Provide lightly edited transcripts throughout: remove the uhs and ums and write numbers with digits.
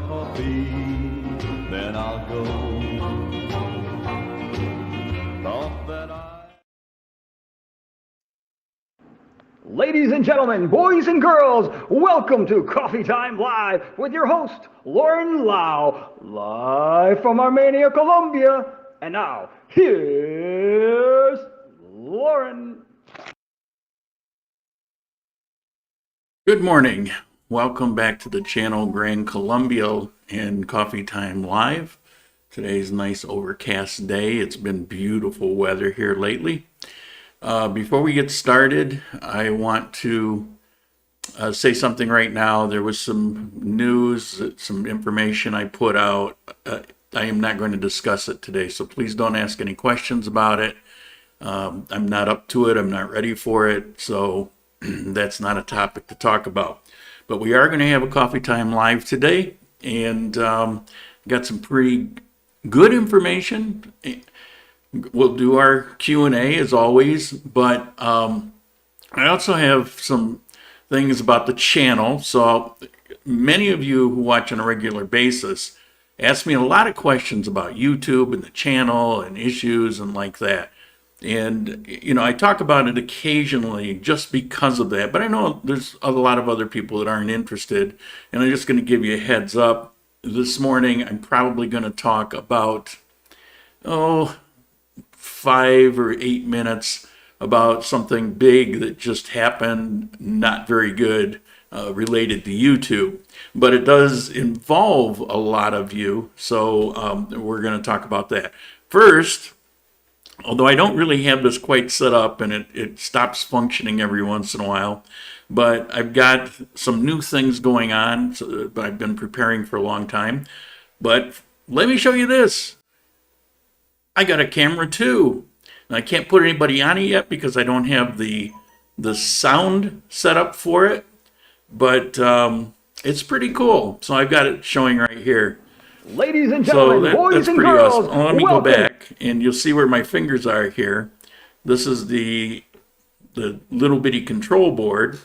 coffee, then I'll go. Thought that Ladies and gentlemen, boys and girls, welcome to Coffee Time Live with your host, Lauren Lau, live from Armenia, Colombia. And now, here's Lauren. Good morning. Welcome back to the channel Gran Colombia and Coffee Time Live. Today's a nice overcast day. It's been beautiful weather here lately. Before we get started, I want to say something right now. There was some news, some information I put out. I am not going to discuss it today, so please don't ask any questions about it. I'm not up to it. I'm not ready for it, so that's not a topic to talk about. But we are going to have a Coffee Time Live today, and got some pretty good information. We'll do our Q&A as always, but I also have some things about the channel. So many of you who watch on a regular basis ask me a lot of questions about YouTube and the channel and issues and like that. And, you know, I talk about it occasionally just because of that, but I know there's a lot of other people that aren't interested, and I'm just going to give you a heads up. This morning, I'm probably going to talk about, 5 or 8 minutes about something big that just happened, not very good, related to YouTube. But it does involve a lot of you, so we're going to talk about that. First, although I don't really have this quite set up and it stops functioning every once in a while, but I've got some new things going on that I've been preparing for a long time. But let me show you this. I got a camera too. And I can't put anybody on it yet because I don't have the sound set up for it. But it's pretty cool. So I've got it showing right here. Ladies and gentlemen, boys and girls, awesome. Let me go back and you'll see where my fingers are here. This is the little bitty control board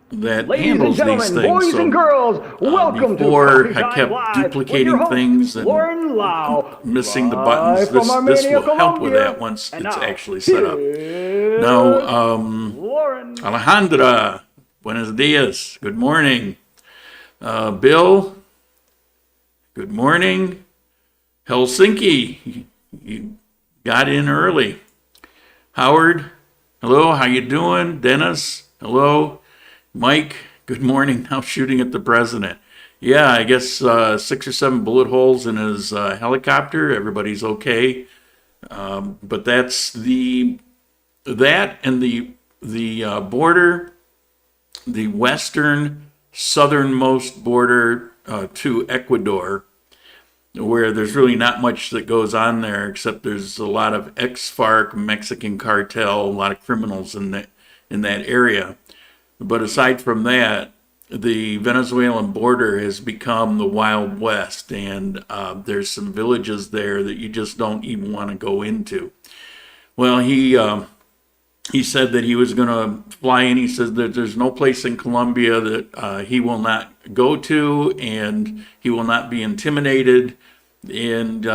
that handles these things. Boys and girls, welcome before to I kept duplicating things and missing the buttons. This will help with that once it's actually set up. Now, Alejandra, buenos dias. Good morning. Bill, good morning. Helsinki, you got in early. Howard, hello, how you doing? Dennis, hello. Mike, good morning. Now shooting at the president. Yeah, I guess 6 or 7 bullet holes in his helicopter. Everybody's okay. But that's that and the border, the western southernmost border to Ecuador, where there's really not much that goes on there, except there's a lot of ex-FARC Mexican cartel, a lot of criminals in that area. But aside from that, the Venezuelan border has become the Wild West, and there's some villages there that you just don't even want to go into. Well, he said that he was going to fly in. He says that there's no place in Colombia that he will not go to, and he will not be intimidated. And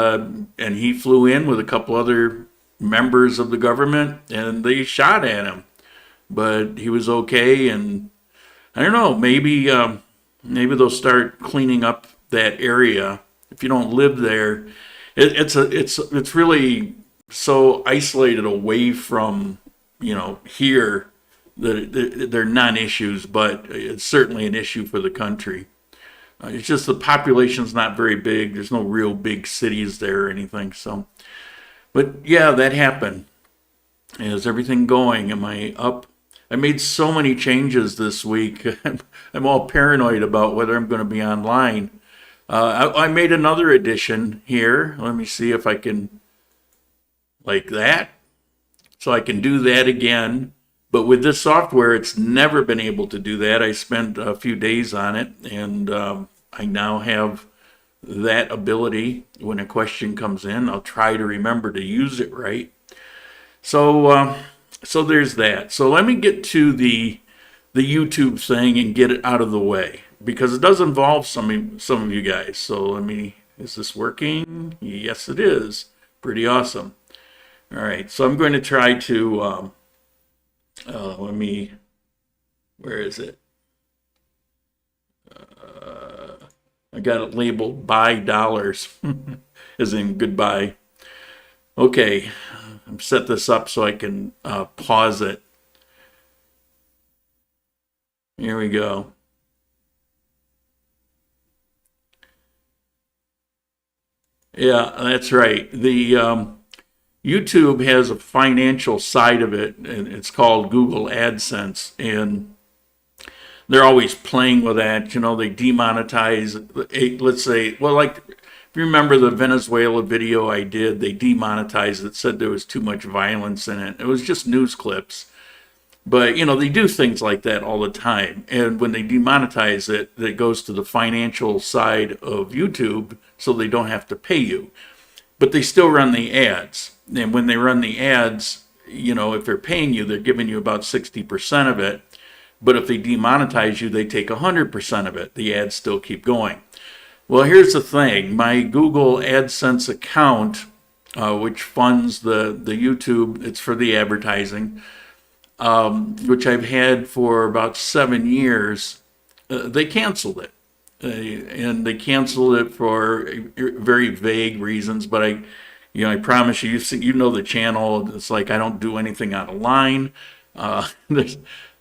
he flew in with a couple other members of the government, and they shot at him. But he was okay, and I don't know, maybe they'll start cleaning up that area. If you don't live there, it's really so isolated away from, here that they're non-issues, but it's certainly an issue for the country. It's just the population's not very big. There's no real big cities there or anything. So, but yeah, that happened. Is everything going? Am I up? I made so many changes this week. I'm all paranoid about whether I'm going to be online. I made another edition here. Let me see if I can, like that. So I can do that again. But with this software, it's never been able to do that. I spent a few days on it, and I now have that ability. When a question comes in, I'll try to remember to use it right. So there's that. So let me get to the YouTube thing and get it out of the way. because it does involve some of you guys. So is this working? Yes, it is. Pretty awesome. All right, so I'm going to try to, where is it? I got it labeled buy dollars, as in goodbye. Okay, I've set this up so I can pause it. Here we go. Yeah, that's right. The YouTube has a financial side of it, and it's called Google AdSense, and they're always playing with that. You know, they demonetize, let's say, well, like, if you remember the Venezuela video I did, they demonetized it, said there was too much violence in it. It was just news clips. But, you know, they do things like that all the time. And when they demonetize it, it goes to the financial side of YouTube, so they don't have to pay you. But they still run the ads. And when they run the ads, you know, if they're paying you, they're giving you about 60% of it. But if they demonetize you, they take 100% of it. The ads still keep going. Well, here's the thing. My Google AdSense account, which funds the YouTube, it's for the advertising, which I've had for about 7 years, they canceled it. And they canceled it for very vague reasons, but I promise you know the channel. It's like I don't do anything out of line.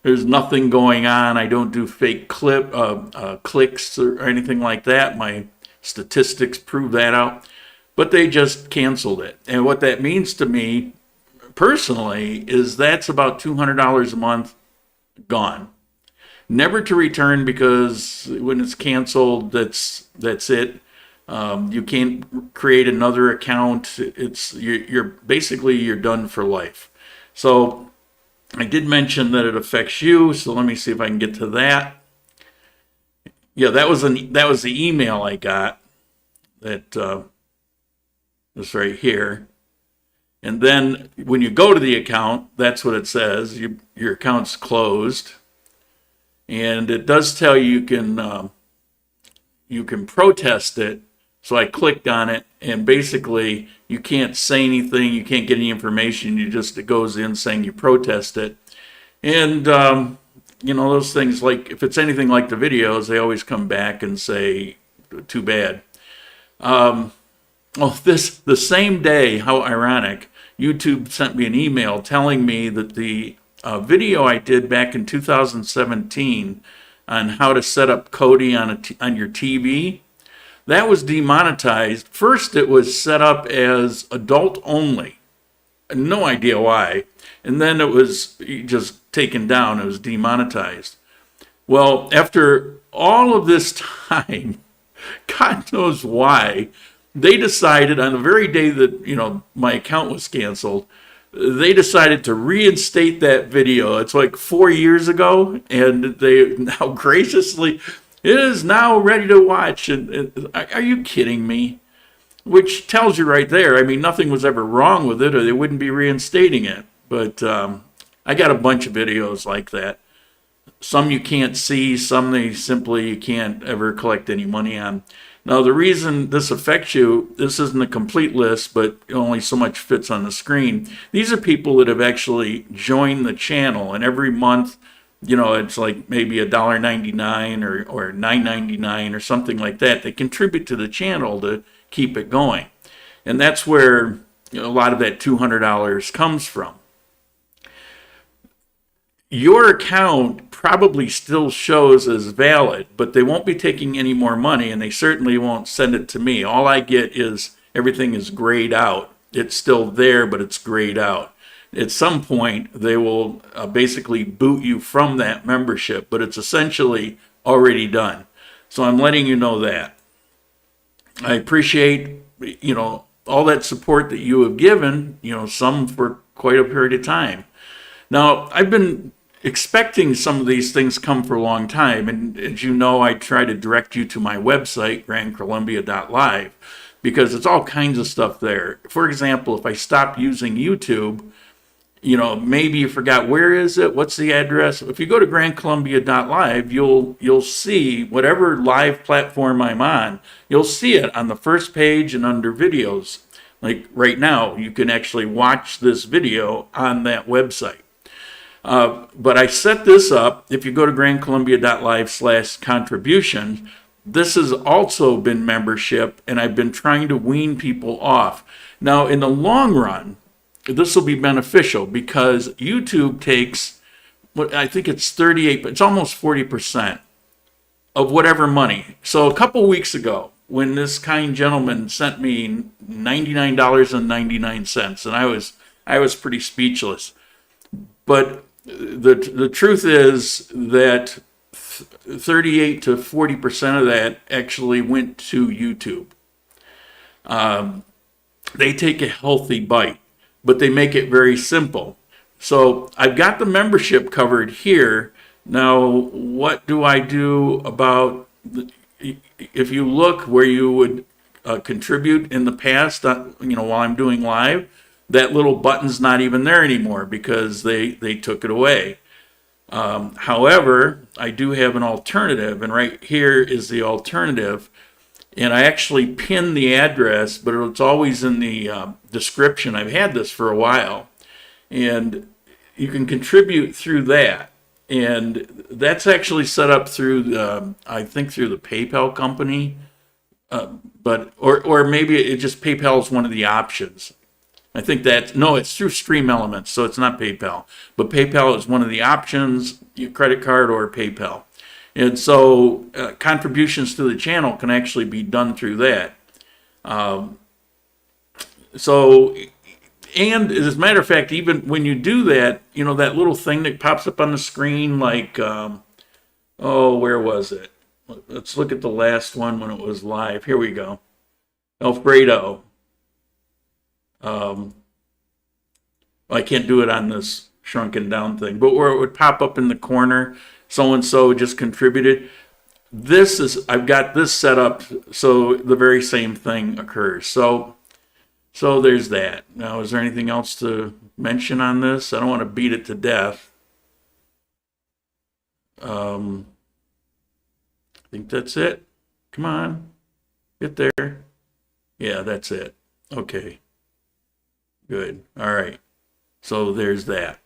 There's nothing going on. I don't do fake clicks or anything like that. My statistics prove that out. But they just canceled it. And what that means to me personally is that's about $200 a month gone. Never to return, because when it's canceled, that's it. You can't create another account. You're done for life. So I did mention that it affects you. So let me see if I can get to that. Yeah, that was the email I got. That was right here. And then when you go to the account, that's what it says. Your account's closed. And it does tell you you can protest it. So I clicked on it, and basically you can't say anything, you can't get any information. It goes in saying you protest it. And those things, like if it's anything like the videos, they always come back and say, too bad. The same day, how ironic, YouTube sent me an email telling me that the video I did back in 2017 on how to set up Kodi on your TV, that was demonetized. First, it was set up as adult only. No idea why. And then it was just taken down. It was demonetized. Well, after all of this time, God knows why, they decided on the very day that, my account was canceled, they decided to reinstate that video. It's like 4 years ago, and they now graciously, it is now ready to watch. And are you kidding me? Which tells you right there, I mean, nothing was ever wrong with it, or they wouldn't be reinstating it. But I got a bunch of videos like that. Some you can't see, some you can't ever collect any money on. Now, the reason this affects you, this isn't a complete list, but only so much fits on the screen. These are people that have actually joined the channel, and every month, it's like maybe $1.99 or $9.99 or something like that. They contribute to the channel to keep it going. And that's where a lot of that $200 comes from. Your account probably still shows as valid, but they won't be taking any more money, and they certainly won't send it to me. All I get is everything is grayed out. It's still there, but it's grayed out. At some point, they will basically boot you from that membership, but it's essentially already done. So I'm letting you know that. I appreciate, all that support that you have given, some for quite a period of time. Now, I've been expecting some of these things come for a long time, and as you know, I try to direct you to my website, grandcolombia.live, because it's all kinds of stuff there. For example, if I stop using YouTube, maybe you forgot, where is it? What's the address? If you go to grandcolumbia.live, you'll see whatever live platform I'm on, you'll see it on the first page and under videos. Like right now, you can actually watch this video on that website. But I set this up. If you go to grandcolumbia.live/contribution, this has also been membership, and I've been trying to wean people off. Now, in the long run, this will be beneficial because YouTube takes, I think it's 38, but it's almost 40% of whatever money. So a couple weeks ago, when this kind gentleman sent me $99.99, and I was pretty speechless. But the truth is that 38 to 40% of that actually went to YouTube. They take a healthy bite, but they make it very simple. So I've got the membership covered here. Now, what do I do about, if you look where you would contribute in the past, while I'm doing live, that little button's not even there anymore because they took it away. However, I do have an alternative, and right here is the alternative. And I actually pin the address, but it's always in the description. I've had this for a while. And you can contribute through that. And that's actually set up through, I think, through the PayPal company. Or maybe it just PayPal is one of the options. I think it's through Stream Elements, so it's not PayPal. But PayPal is one of the options, your credit card or PayPal. And so contributions to the channel can actually be done through that. And as a matter of fact, even when you do that, that little thing that pops up on the screen, like, where was it? Let's look at the last one when it was live. Here we go. Alfredo. I can't do it on this shrunken down thing, but where it would pop up in the corner, so-and-so just contributed. I've got this set up so the very same thing occurs. So there's that. Now, is there anything else to mention on this? I don't want to beat it to death. I think that's it. Come on. Get there. Yeah, that's it. Okay. Good. All right. So there's that.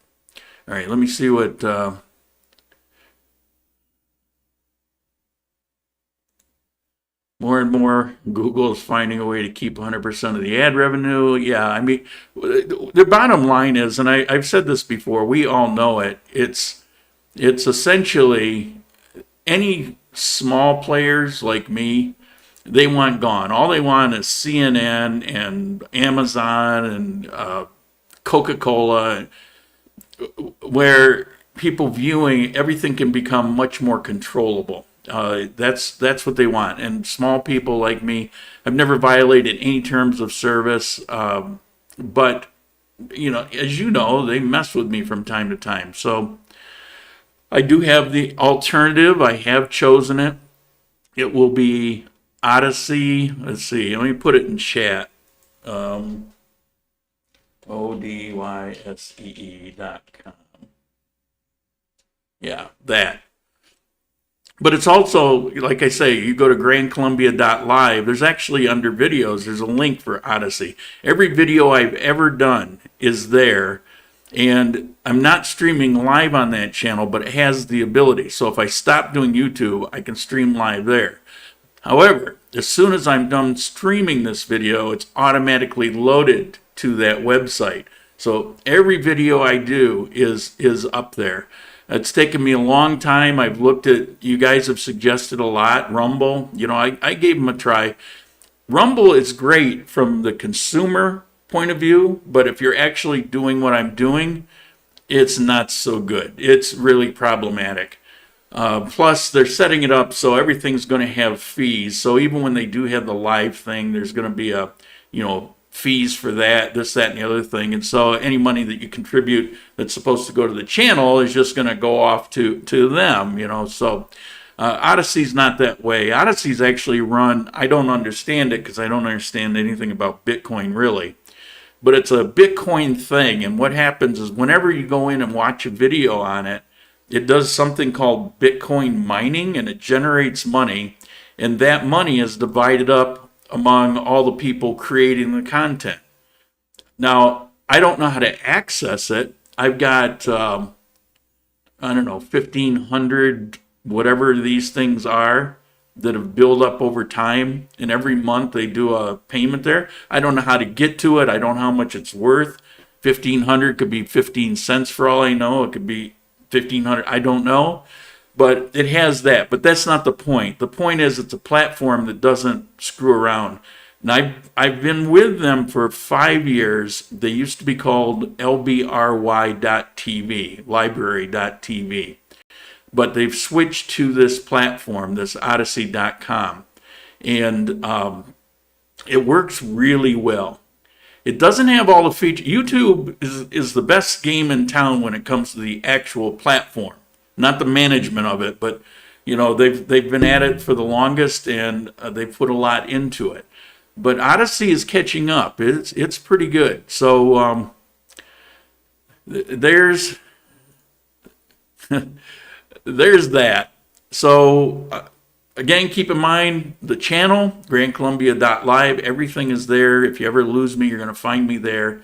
All right, let me see what... More and more, Google is finding a way to keep 100% of the ad revenue. Yeah, I mean, the bottom line is, and I've said this before, we all know it, it's essentially any small players like me, they want gone. All they want is CNN and Amazon and Coca-Cola, where people viewing everything can become much more controllable. That's what they want. And small people like me, I've never violated any terms of service. But, as you know, they mess with me from time to time. So I do have the alternative. I have chosen it. It will be Odyssey. Let's see. Let me put it in chat. ODYSEE.com. Yeah, that. But it's also, like I say, you go to grandcolumbia.live, there's actually under videos, there's a link for Odyssey. Every video I've ever done is there, and I'm not streaming live on that channel, but it has the ability. So if I stop doing YouTube, I can stream live there. However, as soon as I'm done streaming this video, it's automatically loaded to that website. So every video I do is up there. It's taken me a long time. I've looked at, you guys have suggested a lot. Rumble, I gave them a try. Rumble is great from the consumer point of view, but if you're actually doing what I'm doing, it's not so good. It's really problematic. Plus, they're setting it up so everything's going to have fees. So even when they do have the live thing, there's going to be fees for that, this, that, and the other thing. And so any money that you contribute that's supposed to go to the channel is just going to go off to them, So Odyssey's not that way. Odyssey's actually run, I don't understand it because I don't understand anything about Bitcoin really. but it's a Bitcoin thing. And what happens is whenever you go in and watch a video on it, it does something called Bitcoin mining, and it generates money. And that money is divided up among all the people creating the content. Now, I don't know how to access it. I've got, I don't know, 1,500, whatever these things are, that have built up over time. And every month they do a payment there. I don't know how to get to it. I don't know how much it's worth. 1,500 could be 15 cents for all I know. It could be 1,500. I don't know. But it has that. But that's not the point. The point is it's a platform that doesn't screw around. And I've been with them for 5 years. They used to be called LBRY.TV, library.tv. But they've switched to this platform, this Odyssey.com. And it works really well. It doesn't have all the features. YouTube is the best game in town when it comes to the actual platform. Not the management of it, but they've been at it for the longest, and they've put a lot into it. But Odyssey is catching up. It's pretty good. So there's that. So again, keep in mind the channel, grandcolumbia.live. Everything is there. If you ever lose me, you're going to find me there.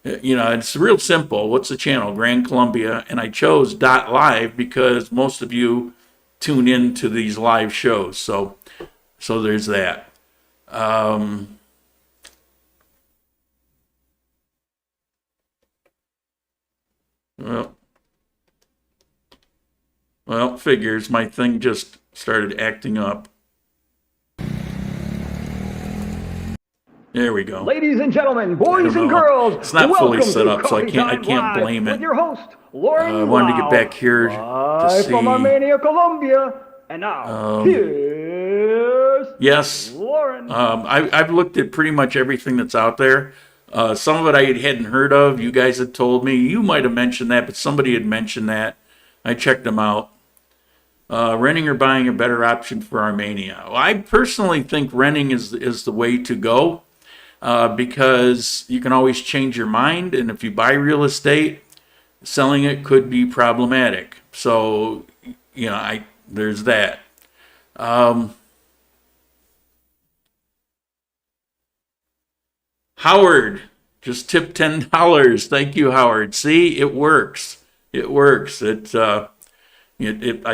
It's real simple. What's the channel? Grand Columbia. And I chose .live because most of you tune in to these live shows. So there's that. Well, figures. My thing just started acting up. There we go. Ladies and gentlemen, boys and girls, it's not fully set up, so I can't blame it. With your host, Lauren I wanted to get back here to see. From Armenia, Colombia, and now here's Lauren. I've looked at pretty much everything that's out there. Some of it I hadn't heard of. You guys had told me. You might have mentioned that, but somebody had mentioned that. I checked them out. Renting or buying a better option for Armenia. Well, I personally think renting is the way to go. Because you can always change your mind, and if you buy real estate, selling it could be problematic. So, there's that. Howard just tipped $10. Thank you, Howard. See, it works. It works. I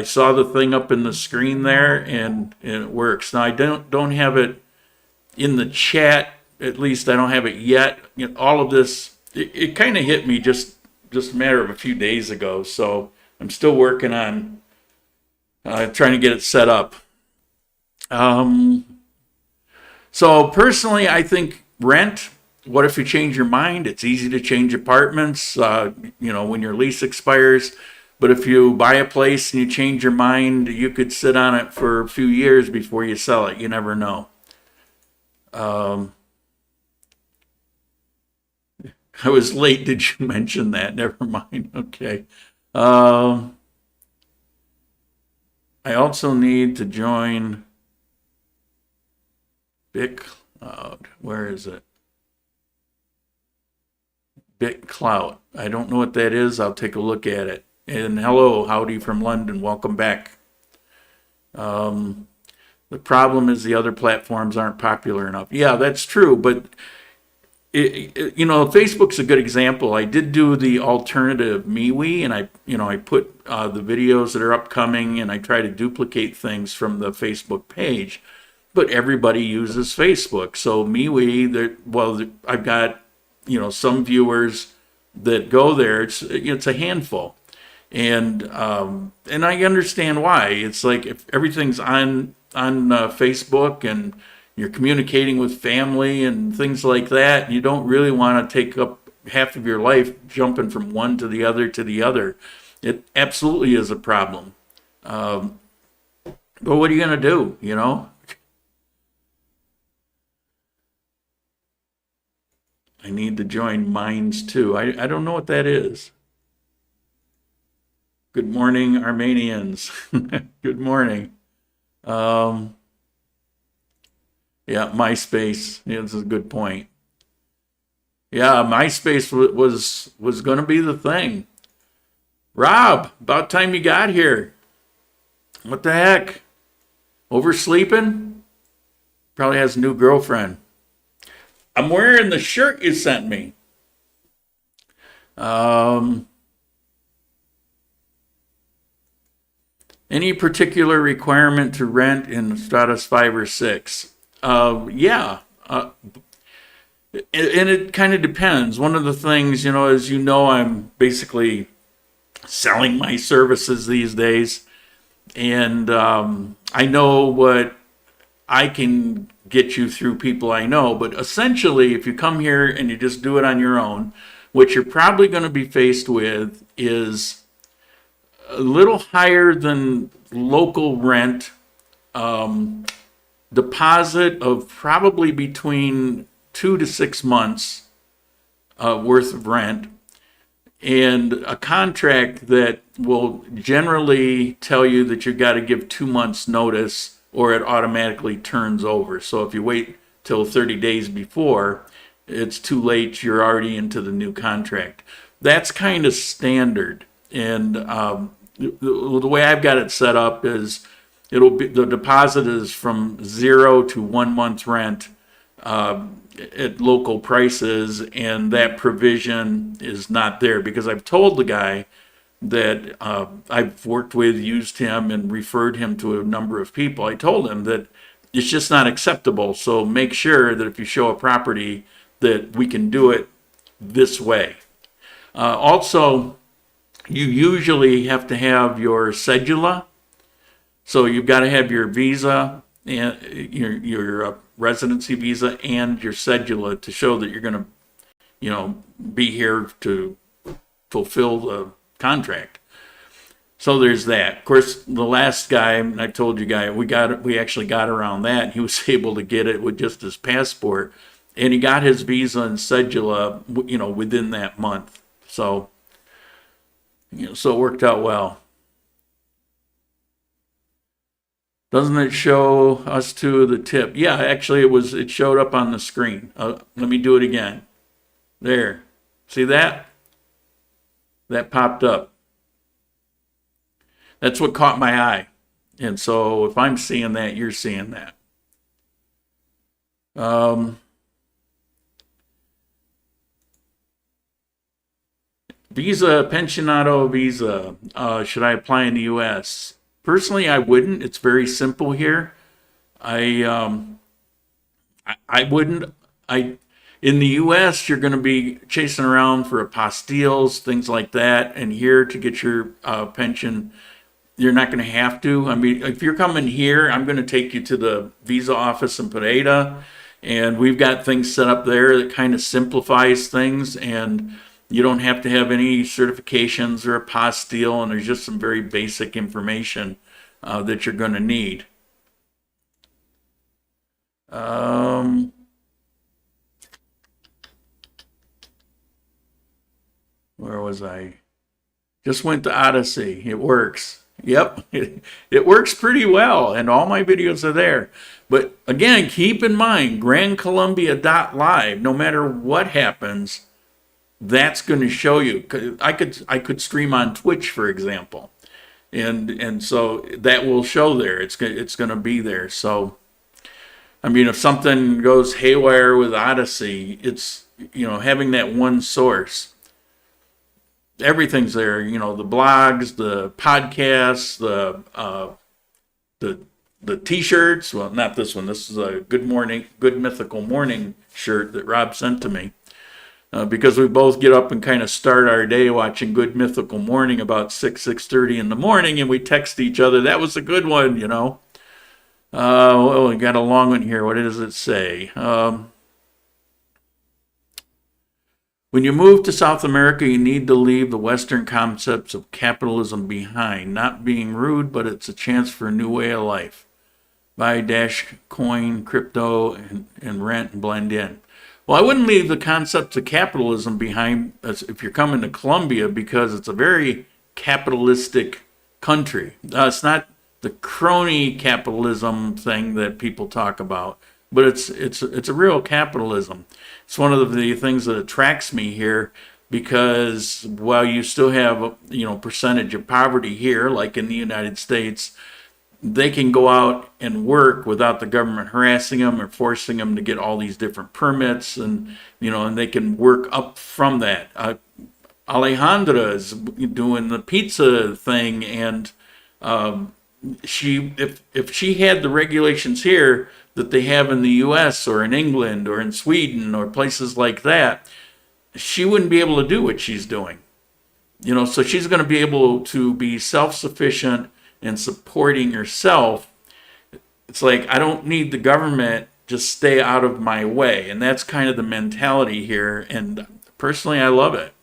saw the thing up in the screen there, and it works. Now I don't have it in the chat. At least I don't have it yet. All of this, it kind of hit me just a matter of a few days ago. So I'm still working on trying to get it set up. So personally, I think rent. What if you change your mind? It's easy to change apartments, when your lease expires. But if you buy a place and you change your mind, you could sit on it for a few years before you sell it. You never know. I was late. Did you mention that? Never mind. Okay. I also need to join BitCloud. Where is it? BitCloud. I don't know what that is. I'll take a look at it. And hello, howdy from London. Welcome back. The problem is the other platforms aren't popular enough. Yeah, that's true. But Facebook's a good example. I did do the alternative MeWe, and I put the videos that are upcoming, and I try to duplicate things from the Facebook page. But everybody uses Facebook, so MeWe. I've got some viewers that go there. It's a handful, and I understand why. It's like if everything's on Facebook and you're communicating with family and things like that, you don't really want to take up half of your life jumping from one to the other to the other. It absolutely is a problem. But what are you going to do, I need to join Minds too. I don't know what that is. Good morning, Armenians. Good morning. Yeah, MySpace. Yeah, this is a good point. Yeah, MySpace was going to be the thing. Rob, about time you got here. What the heck? Oversleeping? Probably has a new girlfriend. I'm wearing the shirt you sent me. Any particular requirement to rent in Stratus 5 or 6? Yeah. And it kind of depends. One of the things, as you know, I'm basically selling my services these days. And I know what I can get you through people I know. But essentially, if you come here and you just do it on your own, what you're probably going to be faced with is a little higher than local rent, deposit of probably between 2 to 6 months worth of rent, and a contract that will generally tell you that you've got to give 2 months notice or it automatically turns over. So if you wait till 30 days before, it's too late, you're already into the new contract. That's kind of standard. And the way I've got it set up is the deposit is from 0 to 1 month rent at local prices, and that provision is not there because I've told the guy that I've worked with, used him, and referred him to a number of people. I told him that it's just not acceptable. So make sure that if you show a property that we can do it this way. Also, you usually have to have your cedula. So you've got to have your visa and your residency visa and your cedula to show that you're going to, be here to fulfill the contract. So there's that. Of course, the last guy, I told you guy, we actually got around that. He was able to get it with just his passport, and he got his visa and cedula, within that month. So, so it worked out well. Doesn't it show us to the tip? Yeah, actually it showed up on the screen. Let me do it again. There. See that? That popped up. That's what caught my eye. And so if I'm seeing that, you're seeing that. Visa, pensionado visa. Should I apply in the U.S.? Personally, I wouldn't. It's very simple here. I wouldn't. In the U.S., you're going to be chasing around for apostilles, things like that, and here to get your pension, you're not going to have to. I mean, if you're coming here, I'm going to take you to the visa office in Pereira, and we've got things set up there that kind of simplifies things, and you don't have to have any certifications or apostille, and there's just some very basic information that you're going to need. Where was I? Just went to Odyssey. It works. Yep, it works pretty well, and all my videos are there. But again, keep in mind, GrandColombia.live, no matter what happens, that's going to show you. I could stream on Twitch, for example, and so that will show there. It's going to be there. So, I mean, if something goes haywire with Odyssey, it's having that one source. Everything's there. The blogs, the podcasts, the T-shirts. Well, not this one. This is a Good Mythical Morning shirt that Rob sent to me. Because we both get up and kind of start our day watching Good Mythical Morning about 6:30 in the morning, and we text each other. That was a good one, Well, we got a long one here. What does it say? When you move to South America, you need to leave the Western concepts of capitalism behind. Not being rude, but it's a chance for a new way of life. Buy Dash Coin, crypto, and rent and blend in. Well, I wouldn't leave the concepts of capitalism behind if you're coming to Colombia, because it's a very capitalistic country. It's not the crony capitalism thing that people talk about. but it's a real capitalism. It's one of the things that attracts me here because while you still have percentage of poverty here, like in the United States, they can go out and work without the government harassing them or forcing them to get all these different permits, and they can work up from that. Alejandra is doing the pizza thing, and if she had the regulations here that they have in the U.S. or in England or in Sweden or places like that, she wouldn't be able to do what she's doing. So she's going to be able to be self-sufficient and supporting herself. It's like, I don't need the government, just stay out of my way. And that's kind of the mentality here. And personally, I love it.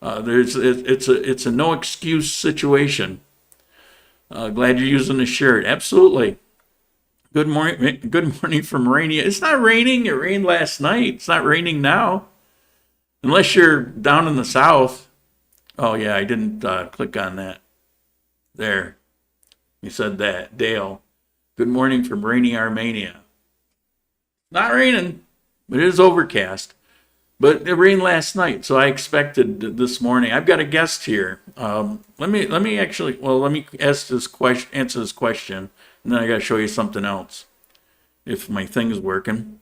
It's a no excuse situation. Glad you're using the shirt. Absolutely. Good morning from Rainia. It's not raining. It rained last night. It's not raining now. Unless you're down in the south. Oh yeah, I didn't click on that. There. You said that. Dale. Good morning from rainy Armenia. Not raining, but it is overcast. But it rained last night, so I expected this morning. I've got a guest here. Let me answer this question, and then I got to show you something else. If my thing's working.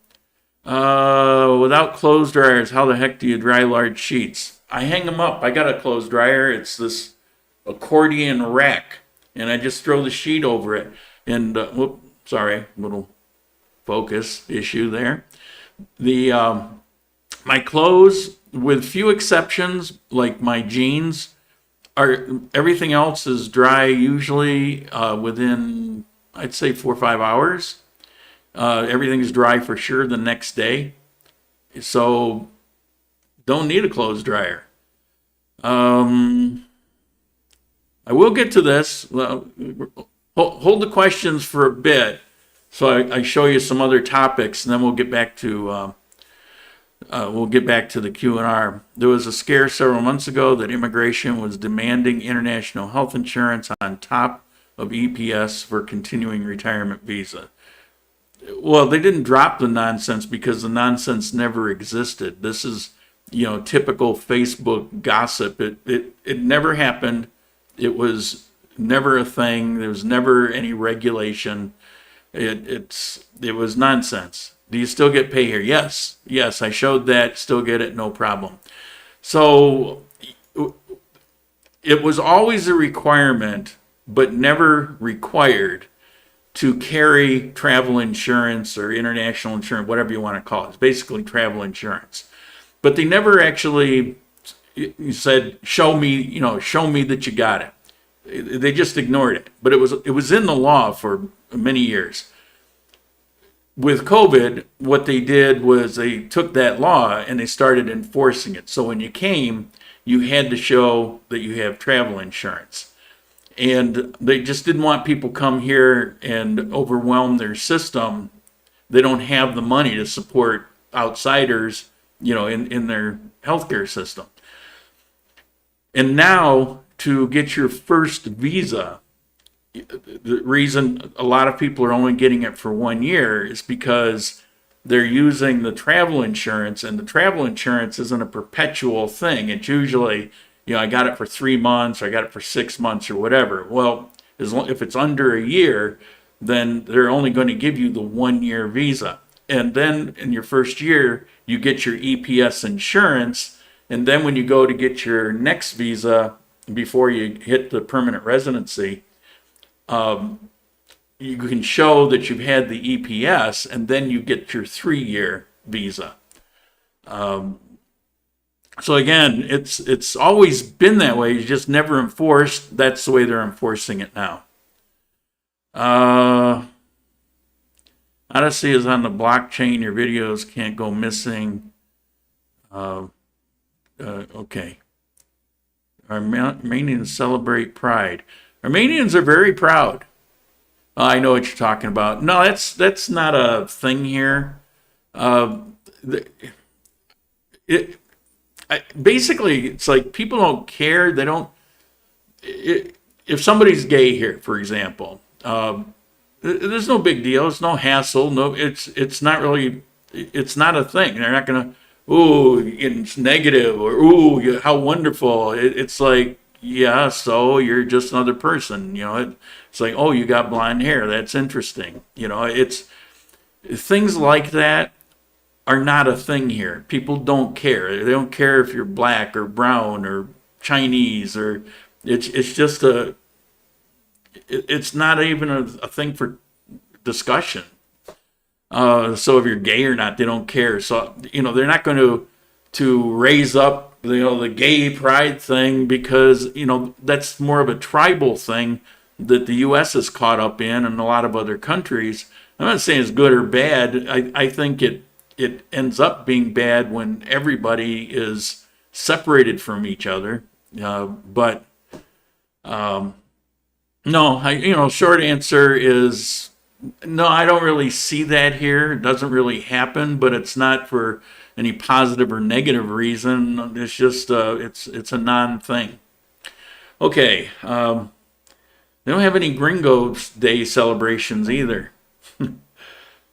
Without clothes dryers, how the heck do you dry large sheets? I hang them up. I got a clothes dryer. It's this accordion rack, and I just throw the sheet over it. And sorry, little focus issue there. My clothes, with few exceptions, like my jeans, everything else is dry usually within, I'd say, 4 or 5 hours. Everything's dry for sure the next day. So don't need a clothes dryer. I will get to this. Hold the questions for a bit so I show you some other topics, and then we'll get back to the Q&R. There was a scare several months ago that immigration was demanding international health insurance on top of EPS for continuing retirement visa. Well, they didn't drop the nonsense because the nonsense never existed. This is, typical Facebook gossip. It never happened. It was never a thing. There was never any regulation. It was nonsense. Do you still get pay here? Yes, I showed that. Still get it, no problem. So it was always a requirement, but never required to carry travel insurance or international insurance, whatever you want to call it. It's basically travel insurance. But they never actually said, show me that you got it. They just ignored it. But it was in the law for many years. With COVID, what they did was they took that law and they started enforcing it. So when you came, you had to show that you have travel insurance. And they just didn't want people come here and overwhelm their system. They don't have the money to support outsiders, in their healthcare system. And now to get your first visa, the reason a lot of people are only getting it for 1 year is because they're using the travel insurance, and the travel insurance isn't a perpetual thing. It's usually, I got it for 3 months, or I got it for 6 months, or whatever. Well, if it's under a year, then they're only going to give you the 1 year visa. And then in your first year, you get your EPS insurance. And then when you go to get your next visa, before you hit the permanent residency, you can show that you've had the EPS, and then you get your 3-year visa. So again, it's always been that way. It's just never enforced. That's the way they're enforcing it now. Odyssey is on the blockchain. Your videos can't go missing. Okay. Armenians celebrate Pride. Armenians are very proud. I know what you're talking about. No, that's not a thing here. Basically, it's like people don't care. They don't. If somebody's gay here, for example, there's no big deal. It's no hassle. No, it's not really, it's not a thing. They're not gonna, ooh, it's negative, or ooh, how wonderful. It's like, yeah, so you're just another person. It's like, oh, you got blonde hair. That's interesting. It's things like that are not a thing here. People don't care. They don't care if you're black or brown or Chinese, or it's just it's not even a thing for discussion. So if you're gay or not, they don't care. So they're not going to raise up the gay pride thing, because that's more of a tribal thing that the U.S. is caught up in, and a lot of other countries. I'm not saying it's good or bad. I think it ends up being bad when everybody is separated from each other. But no, short answer is no, I don't really see that here. It doesn't really happen, but it's not for any positive or negative reason. It's just, it's a non-thing. Okay. They don't have any Gringo Day celebrations either.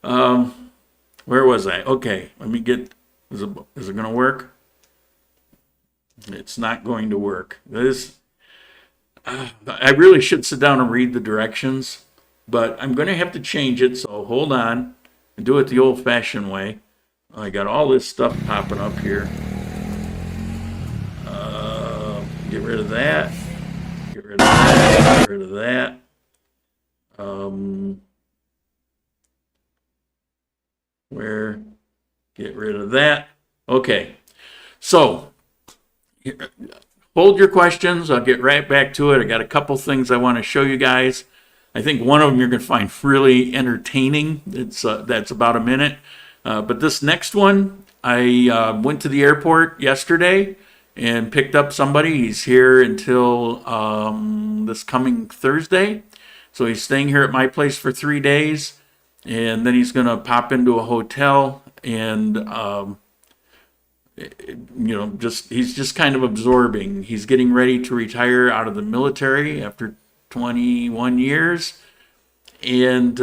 Where was I? Okay, let me get, is it going to work? It's not going to work. I really should sit down and read the directions, but I'm going to have to change it, so hold on and do it the old-fashioned way. I got all this stuff popping up here. Get rid of that. Get rid of that. Get rid of that. Get rid of that. Okay. So, hold your questions. I'll get right back to it. I got a couple things I want to show you guys. I think one of them you're going to find really entertaining. That's about a minute. But this next one, I went to the airport yesterday and picked up somebody. He's here until this coming Thursday. So he's staying here at my place for 3 days. And then he's going to pop into a hotel and, he's just kind of absorbing. He's getting ready to retire out of the military after 21 years. And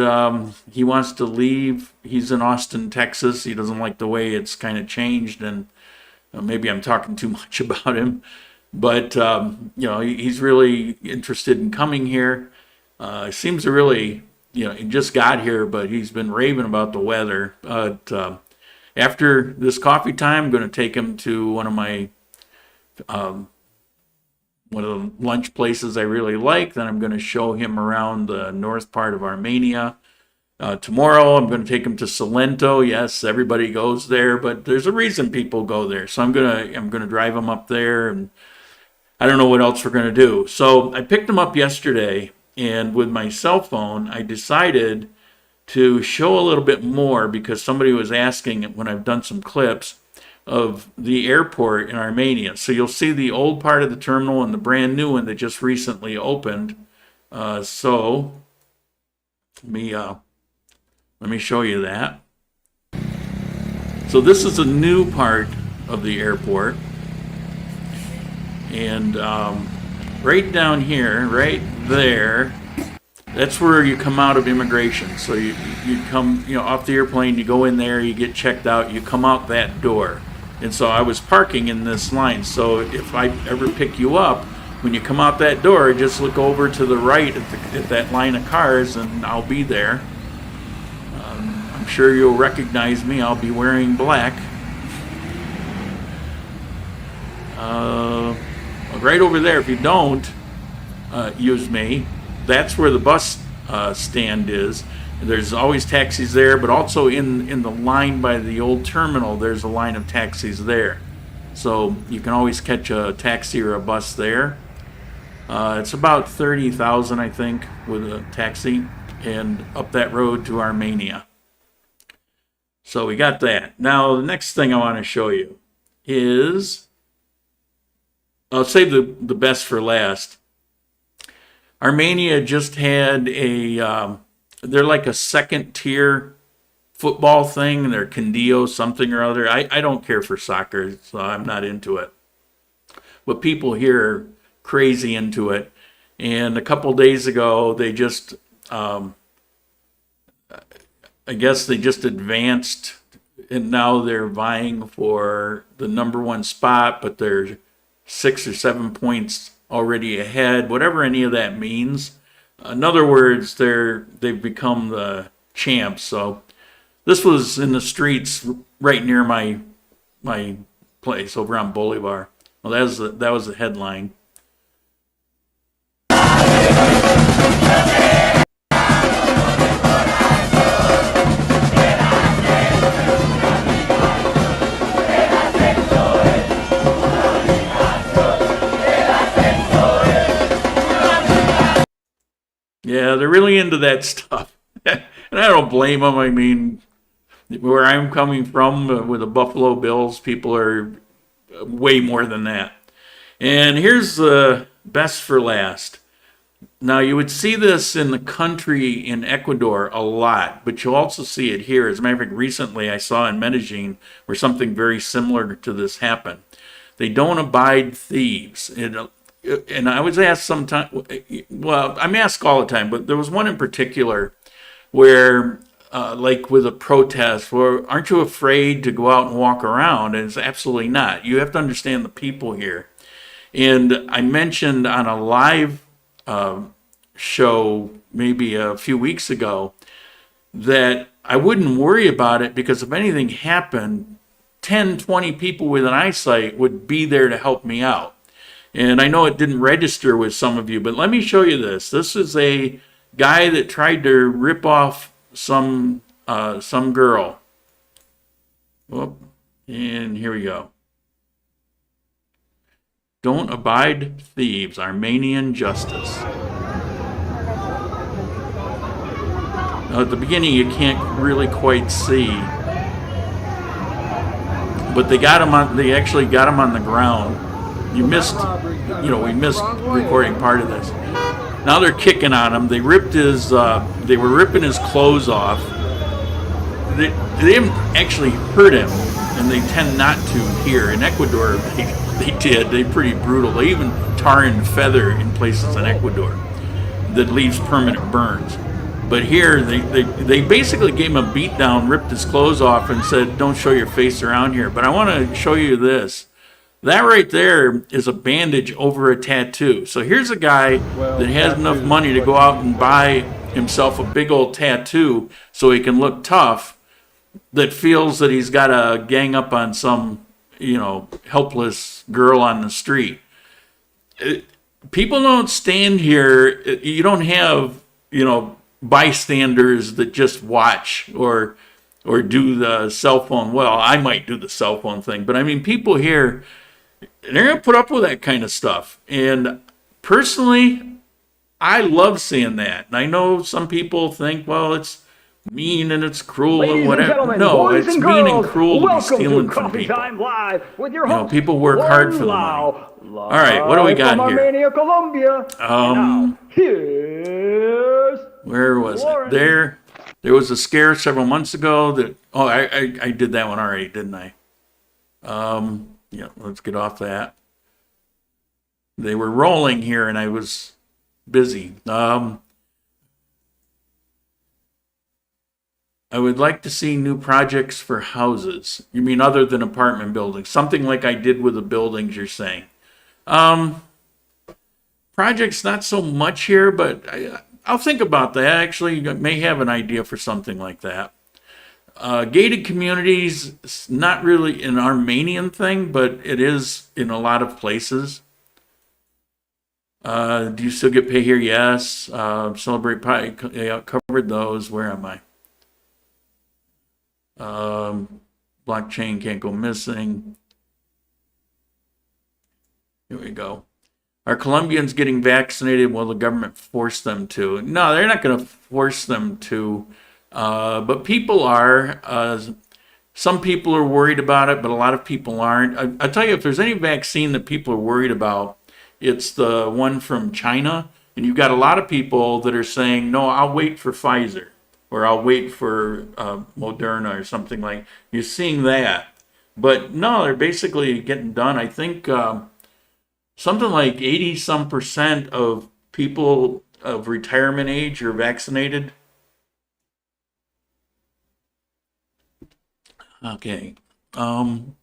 he wants to leave. He's in Austin, Texas. He doesn't like the way it's kind of changed. And maybe I'm talking too much about him. But, he's really interested in coming here. He seems to really, he just got here, but he's been raving about the weather. But after this coffee time, I'm going to take him to one of the lunch places I really like. Then I'm going to show him around the north part of Armenia. Tomorrow, I'm going to take him to Salento. Yes, everybody goes there, but there's a reason people go there. So I'm going to drive him up there, and I don't know what else we're going to do. So I picked him up yesterday, and with my cell phone, I decided to show a little bit more, because somebody was asking when I've done some clips of the airport in Armenia. So you'll see the old part of the terminal and the brand new one that just recently opened. So let me show you that. So this is a new part of the airport. And right down here, right there, that's where you come out of immigration. So you come off the airplane, you go in there, you get checked out, you come out that door. And so I was parking in this line. So if I ever pick you up, when you come out that door, just look over to the right at that line of cars, and I'll be there. I'm sure you'll recognize me. I'll be wearing black. Right over there, if you don't use me, that's where the bus stand is. There's always taxis there, but also in the line by the old terminal, there's a line of taxis there. So you can always catch a taxi or a bus there. It's about 30,000, I think, with a taxi, and up that road to Armenia. So we got that. Now, the next thing I want to show you is, I'll save the best for last. Armenia just had they're like a second tier football thing. They're Candio something or other. I don't care for soccer, so I'm not into it. But people here are crazy into it. And a couple days ago, they just I guess they just advanced, and now they're vying for the number one spot, but they're 6 or 7 points already ahead, whatever any of that means. In other words, they've become the champs. So this was in the streets right near my place over on Bolivar. Well, that was the headline. Yeah, they're really into that stuff. And I don't blame them. I mean, where I'm coming from with the Buffalo Bills, people are way more than that. And here's the best for last. Now, you would see this in the country in Ecuador a lot, but you'll also see it here. As a matter of fact, recently I saw in Medellin where something very similar to this happened. They don't abide thieves. And I was asked sometime, well, I'm asked all the time, but there was one in particular where, like with a protest, where aren't you afraid to go out and walk around? And it's absolutely not. You have to understand the people here. And I mentioned on a live show maybe a few weeks ago that I wouldn't worry about it because if anything happened, 10, 20 people with an eyesight would be there to help me out. And I know it didn't register with some of you, but let me show you this. This is a guy that tried to rip off some girl. Whoop. And here we go. Don't abide thieves, Armenian justice. Now at the beginning you can't really quite see, but they actually got him on the ground. We missed recording part of this. Now they're kicking on him. They were ripping his clothes off. They didn't actually hurt him, and they tend not to here. In Ecuador, they did. They're pretty brutal. They even tar and feather in places in Ecuador that leaves permanent burns. But here, they basically gave him a beat down, ripped his clothes off, and said, "Don't show your face around here." But I want to show you this. That right there is a bandage over a tattoo. So here's a guy that has enough money to go out and buy himself a big old tattoo so he can look tough, that feels that he's got to gang up on some, helpless girl on the street. People don't stand here. You don't have, bystanders that just watch or do the cell phone. Well, I might do the cell phone thing, but I mean, people here, they're going to put up with that kind of stuff. And personally, I love seeing that. And I know some people think, well, it's mean and it's cruel. Ladies and whatever. No, it's and mean girls, and cruel to be stealing to from Coffee people. Time Live with your host, People work hard for the money. All right, what do we got from here? Armenia, Colombia. Now, here's where was Lauren. it? There was a scare several months ago that, I did that one already, didn't I? Yeah, let's get off that. They were rolling here and I was busy. I would like to see new projects for houses. You mean other than apartment buildings? Something like I did with the buildings you're saying. Projects, not so much here, but I'll think about that. Actually, I may have an idea for something like that. Gated communities, not really an Armenian thing, but it is in a lot of places. Do you still get paid here? Yes. Celebrate Pie. Yeah, covered those. Where am I? Blockchain can't go missing. Here we go. Are Colombians getting vaccinated? Will the government force them to? No, they're not going to force them to. But people are. Some people are worried about it, but a lot of people aren't. I'll tell you, if there's any vaccine that people are worried about, it's the one from China. And you've got a lot of people that are saying, no, I'll wait for Pfizer or I'll wait for Moderna or something like. You're seeing that. But no, they're basically getting done. I think something like 80% of people of retirement age are vaccinated. Okay. Um,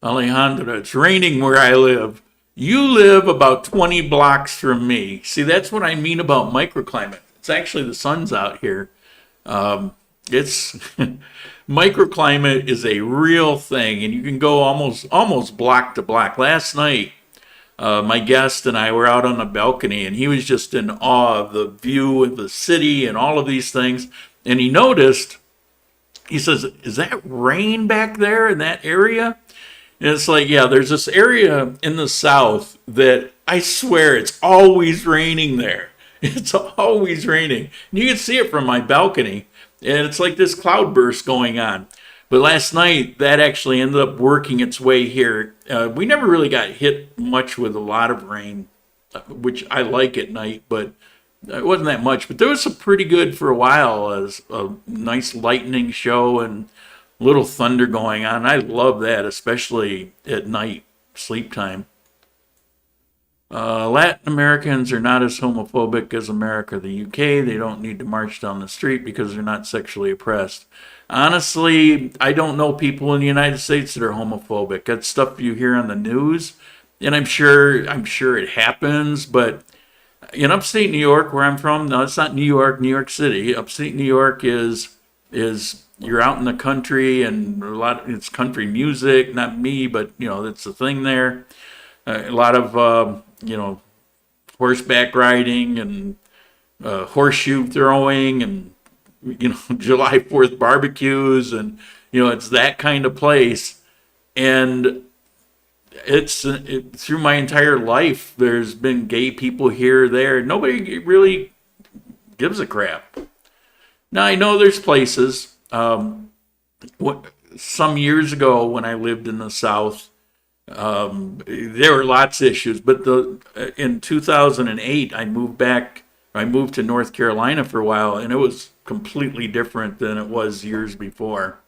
Alejandra, it's raining where I live. You live about 20 blocks from me. See, that's what I mean about microclimate. It's actually the sun's out here. It's microclimate is a real thing, and you can go almost block to block. Last night, my guest and I were out on the balcony, and he was just in awe of the view of the city and all of these things. And he noticed, he says, "Is that rain back there in that area?" And it's like, yeah, there's this area in the south that I swear it's always raining there. It's always raining. And you can see it from my balcony, and it's like this cloudburst going on. But last night, that actually ended up working its way here. We never really got hit much with a lot of rain, which I like at night, but it wasn't that much. But there was some pretty good for a while, as a nice lightning show and little thunder going on. I love that, especially at night, sleep time. Latin Americans are not as homophobic as America, the UK. They don't need to march down the street because they're not sexually oppressed. Honestly, I don't know people in the United States that are homophobic. That's stuff you hear on the news, and I'm sure it happens. But in upstate New York, where I'm from, no, it's not New York, New York City. Upstate New York is you're out in the country, and it's country music. Not me, but it's a thing there. A lot of horseback riding and horseshoe throwing, and July 4th barbecues, and it's that kind of place. And through my entire life, there's been gay people here or there. Nobody really gives a crap. Now I know there's places. Some years ago, when I lived in the South, there were lots of issues. But in 2008, I moved back. I moved to North Carolina for a while, and it was completely different than it was years before.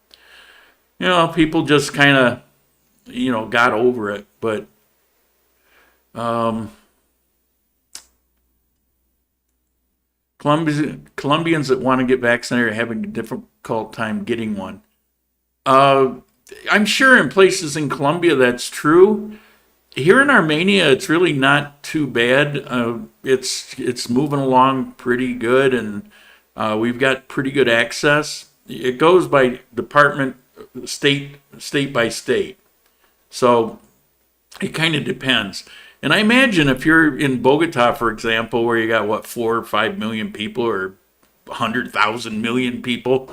People just kind of, got over it. But um, Colombians that want to get vaccinated are having a difficult time getting one. Uh, I'm sure in places in Colombia that's true. Here in Armenia, it's really not too bad. It's moving along pretty good, and we've got pretty good access. It goes by department, state by state. So it kind of depends. And I imagine if you're in Bogota, for example, where you got 4 or 5 million people, or 100,000 million people,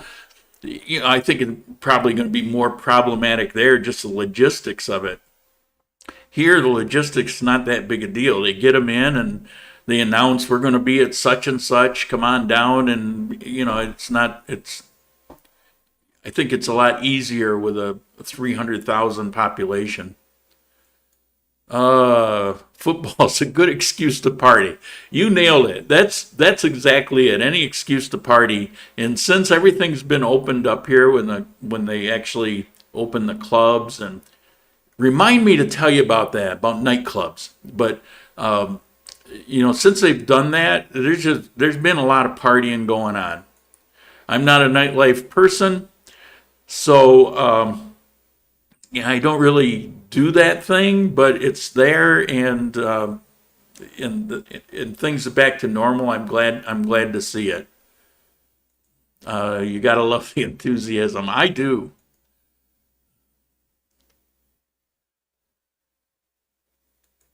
I think it's probably going to be more problematic there, just the logistics of it. Here, the logistics is not that big a deal. They get them in, and they announce we're going to be at such and such. Come on down, and it's not. I think it's a lot easier with a 300,000 population. Football's a good excuse to party. You nailed it. That's exactly it. Any excuse to party. And since everything's been opened up here, when they actually open the clubs, and remind me to tell you about that, about nightclubs. But since they've done that, there's been a lot of partying going on. I'm not a nightlife person, so I don't really do that thing, but it's there, and things are back to normal. I'm glad to see it. You gotta love the enthusiasm. I do.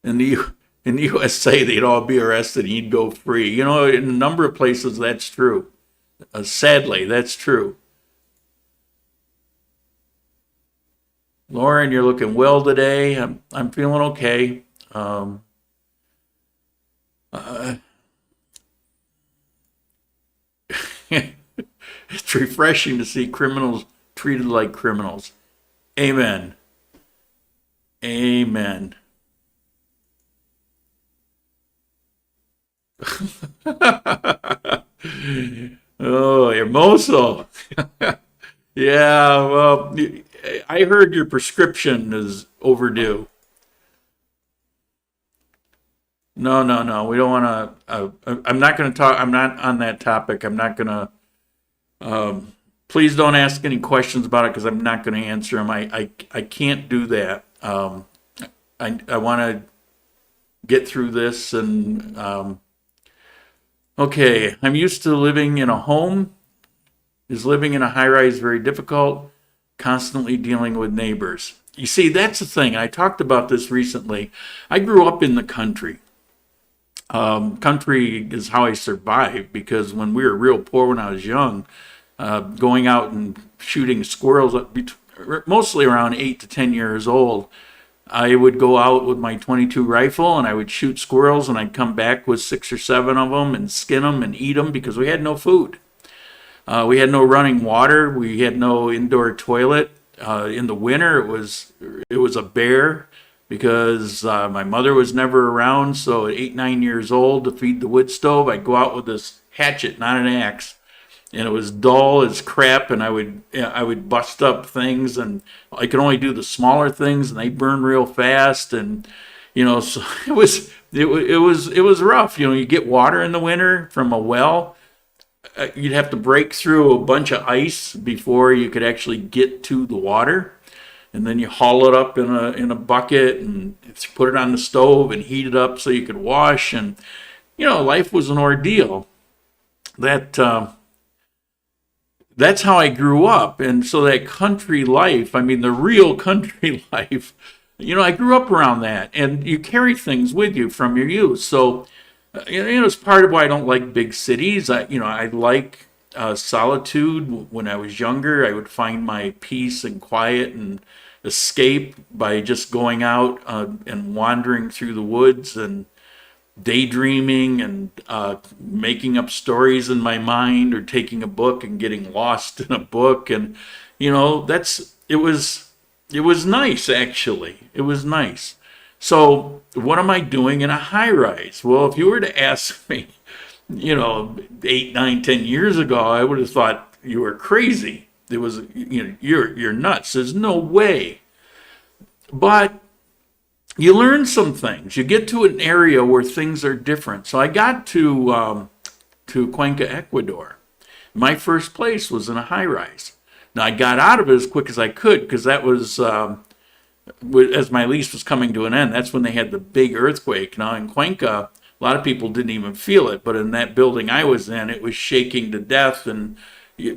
In the USA, they'd all be arrested and you'd go free. In a number of places that's true. Sadly, that's true. Lauren, you're looking well today. I'm feeling okay. Uh, it's refreshing to see criminals treated like criminals. Amen. Amen. Oh, hermoso. Yeah, well, I heard your prescription is overdue. No. We don't want to. I'm not going to talk. I'm not on that topic. I'm not going to. Please don't ask any questions about it because I'm not going to answer them. I can't do that. I want to get through this and. Okay, I'm used to living in a home. Is living in a high rise very difficult? Constantly dealing with neighbors. You see, that's the thing. I talked about this recently. I grew up in the country. Country is how I survived because when we were real poor when I was young, going out and shooting squirrels, mostly around 8 to 10 years old, I would go out with my 22 rifle and I would shoot squirrels and I'd come back with 6 or 7 of them and skin them and eat them because we had no food. We had no running water. We had no indoor toilet. In the winter, it was a bear because my mother was never around. So at 8, 9 years old to feed the wood stove, I'd go out with this hatchet, not an axe. And it was dull as crap, and I would bust up things, and I could only do the smaller things, and they burn real fast, and so it was rough. You get water in the winter from a well. You'd have to break through a bunch of ice before you could actually get to the water, and then you haul it up in a bucket and put it on the stove and heat it up so you could wash, and life was an ordeal. That's how I grew up. And so that country life, I mean, the real country life, I grew up around that. And you carry things with you from your youth. So, it's part of why I don't like big cities. I like solitude. When I was younger, I would find my peace and quiet and escape by just going out and wandering through the woods and daydreaming and making up stories in my mind or taking a book and getting lost in a book. And it was nice. Actually, it was nice. So what am I doing in a high rise? Well, if you were to ask me 8, 9, 10 years ago, I would have thought you were crazy. It was you're nuts. There's no way. But you learn some things. You get to an area where things are different. So I got to Cuenca, Ecuador. My first place was in a high rise. Now I got out of it as quick as I could because that was as my lease was coming to an end. That's when they had the big earthquake. Now in Cuenca, a lot of people didn't even feel it, but in that building I was in, it was shaking to death and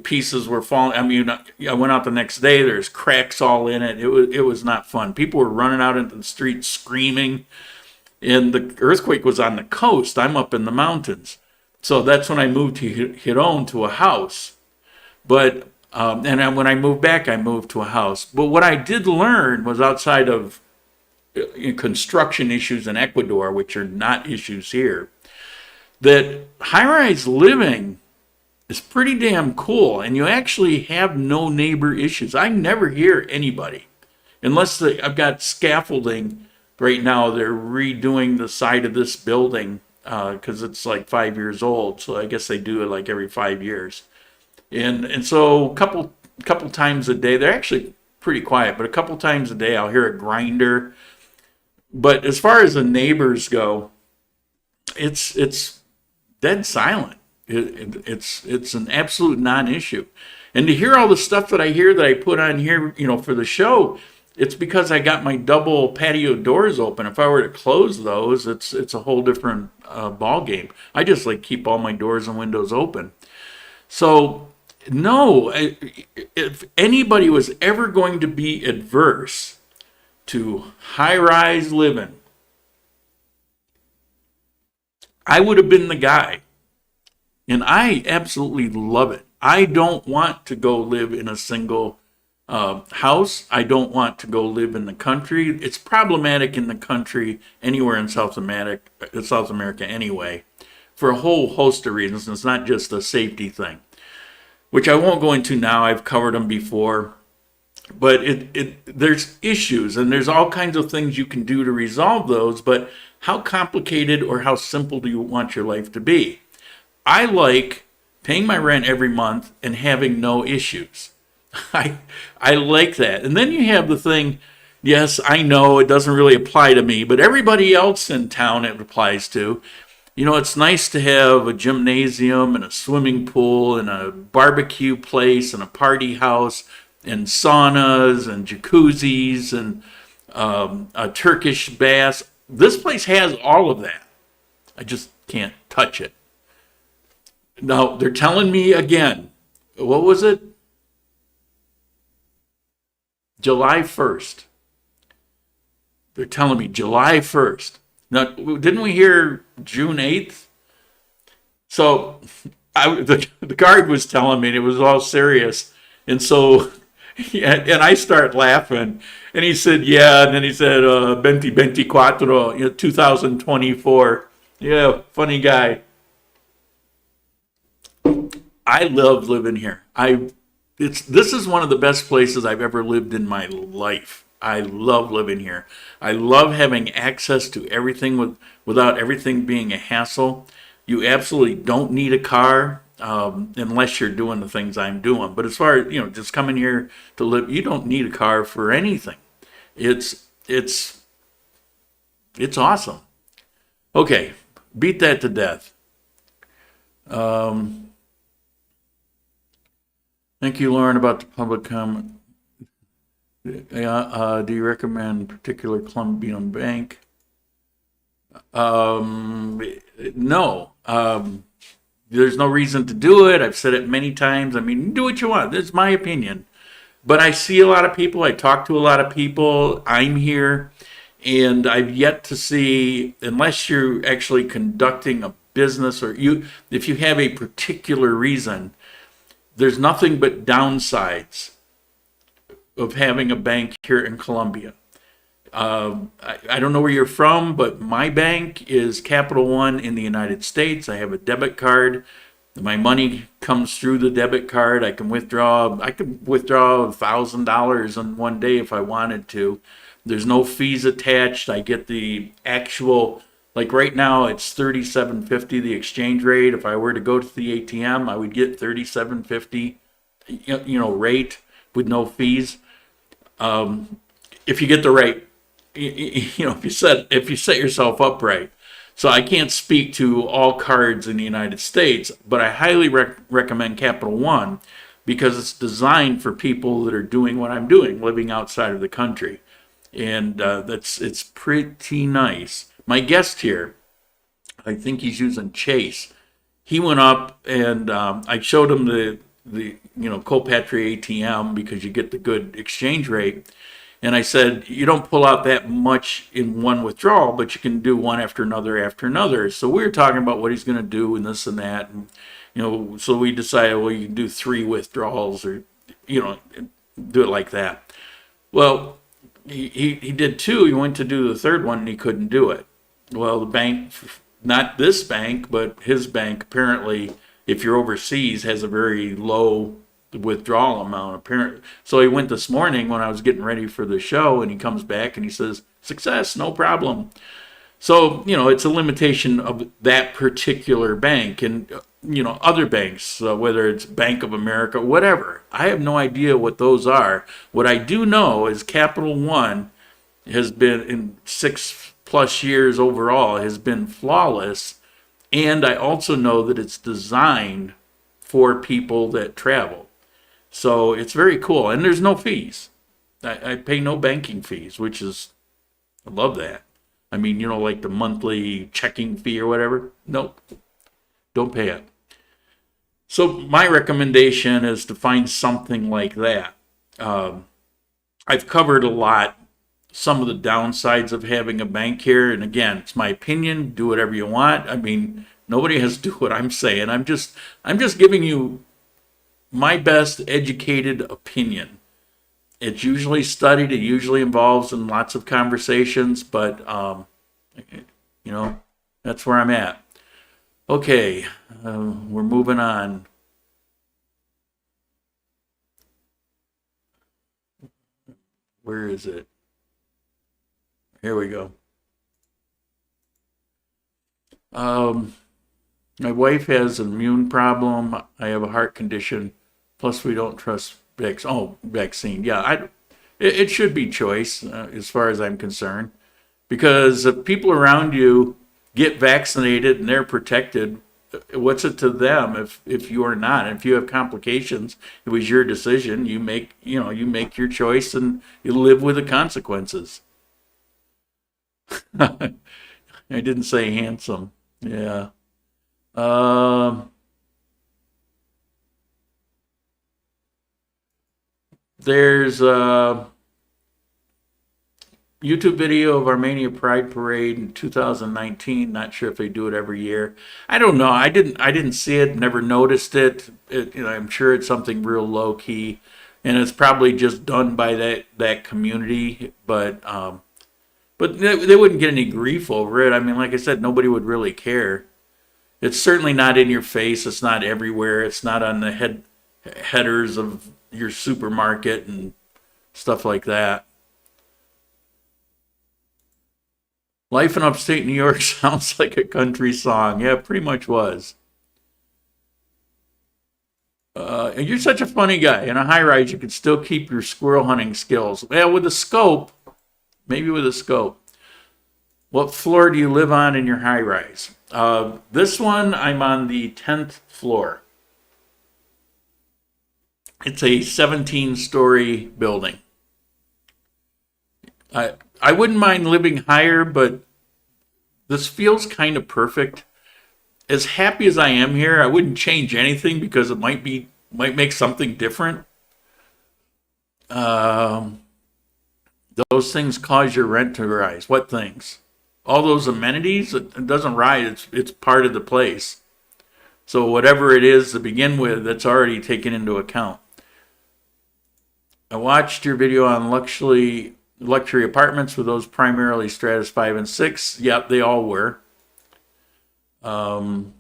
pieces were falling. I mean, I went out the next day. There's cracks all in it. It was not fun. People were running out into the streets screaming. And the earthquake was on the coast. I'm up in the mountains. So that's when I moved to Giron to a house. But when I moved back, I moved to a house. But what I did learn was outside of construction issues in Ecuador, which are not issues here, that high-rise living is pretty damn cool, and you actually have no neighbor issues. I never hear anybody, unless I've got scaffolding right now. They're redoing the side of this building because it's like 5 years old, so I guess they do it like every 5 years. And so a couple times a day, they're actually pretty quiet, but a couple times a day I'll hear a grinder. But as far as the neighbors go, it's dead silent. It's an absolute non-issue. And to hear all the stuff that I hear that I put on here, for the show, it's because I got my double patio doors open. If I were to close those, it's a whole different ball game. I just keep all my doors and windows open. So no, if anybody was ever going to be adverse to high-rise living, I would have been the guy. And I absolutely love it. I don't want to go live in a single house. I don't want to go live in the country. It's problematic in the country anywhere in South America anyway, for a whole host of reasons. It's not just a safety thing, which I won't go into now. I've covered them before. But there's issues, and there's all kinds of things you can do to resolve those. But how complicated or how simple do you want your life to be? I like paying my rent every month and having no issues. I like that. And then you have the thing, Yes, I know it doesn't really apply to me, but everybody else in town it applies to. You know, it's nice to have a gymnasium and a swimming pool and a barbecue place and a party house and saunas and jacuzzis and a Turkish bath. This place has all of that. I just can't touch it. Now, they're telling me again, what was it? July 1st. They're telling me July 1st. Now, didn't we hear June 8th? So the guard was telling me, and it was all serious. And so, yeah, and I start laughing. And he said, yeah. And then he said, 2024, 2024. Yeah, funny guy. I love living here. This is one of the best places I've ever lived in my life. I love living here. I love having access to everything without everything being a hassle. You absolutely don't need a car unless you're doing the things I'm doing. But as far as, just coming here to live, you don't need a car for anything. It's awesome. Okay, beat that to death. Thank you, Lauren, about the public comment. Do you recommend a particular Colombian bank? No. There's no reason to do it. I've said it many times. I mean, do what you want. That's my opinion. But I see a lot of people. I talk to a lot of people. I'm here. And I've yet to see, unless you're actually conducting a business or if you have a particular reason, there's nothing but downsides of having a bank here in Colombia. I don't know where you're from, but my bank is Capital One in the United States. I have a debit card. My money comes through the debit card. I can withdraw $1,000 in one day if I wanted to. There's no fees attached. I get the actual, like right now it's 37.50 the exchange rate. If I were to go to the ATM, I would get 37.50 rate with no fees. If you get the right, if you set yourself up right. So I can't speak to all cards in the United States, but I highly recommend Capital One because it's designed for people that are doing what I'm doing, living outside of the country, and it's pretty nice. My guest here, I think he's using Chase. He went up and I showed him the Colpatria ATM because you get the good exchange rate. And I said, you don't pull out that much in one withdrawal, but you can do one after another. So we were talking about what he's going to do and this and that. And, so we decided, well, you can do 3 withdrawals or, do it like that. Well, he did 2. He went to do the 3rd one and he couldn't do it. Well, the bank, not this bank, but his bank, apparently, if you're overseas, has a very low withdrawal amount apparently. So he went this morning when I was getting ready for the show, and he comes back and he says, success, no problem. So, it's a limitation of that particular bank and, other banks, whether it's Bank of America, whatever. I have no idea what those are. What I do know is Capital One has been, in 6+ years overall, has been flawless. And I also know that it's designed for people that travel. So it's very cool. And there's no fees. I pay no banking fees, which is, I love that. I mean, like the monthly checking fee or whatever. Nope. Don't pay it. So my recommendation is to find something like that. I've covered a lot, some of the downsides of having a bank here. And again, it's my opinion. Do whatever you want. I mean, nobody has to do what I'm saying. I'm just giving you my best educated opinion. It's usually studied. It usually involves in lots of conversations, but that's where I'm at. Okay, we're moving on. Where is it? Here we go. My wife has an immune problem. I have a heart condition. Plus, we don't trust vaccine. Yeah, It should be choice, as far as I'm concerned, because if people around you get vaccinated and they're protected, what's it to them if you are not? If you have complications, it was your decision. You make your choice and you live with the consequences. I didn't say handsome. Yeah. Um, there's a YouTube video of Armenia Pride Parade in 2019. Not sure if they do it every year. I don't know. I didn't see it. Never noticed it. I'm sure it's something real low key, and it's probably just done by that community. But they wouldn't get any grief over it. I mean, like I said, nobody would really care. It's certainly not in your face. It's not everywhere. It's not on the headers of your supermarket and stuff like that. Life in upstate New York sounds like a country song. Yeah, it pretty much was. And you're such a funny guy. In a high rise, you can still keep your squirrel hunting skills. Well, with a scope, maybe with a scope. What floor do you live on in your high rise? This one, I'm on the 10th floor. It's a 17-story building. I wouldn't mind living higher, but this feels kind of perfect. As happy as I am here, I wouldn't change anything because it might make something different. Um, those things cause your rent to rise. What things? All those amenities, it doesn't rise. It's part of the place. So whatever it is to begin with, that's already taken into account. I watched your video on luxury apartments. Were those primarily stratus 5 and 6? Yep, they all were. Um,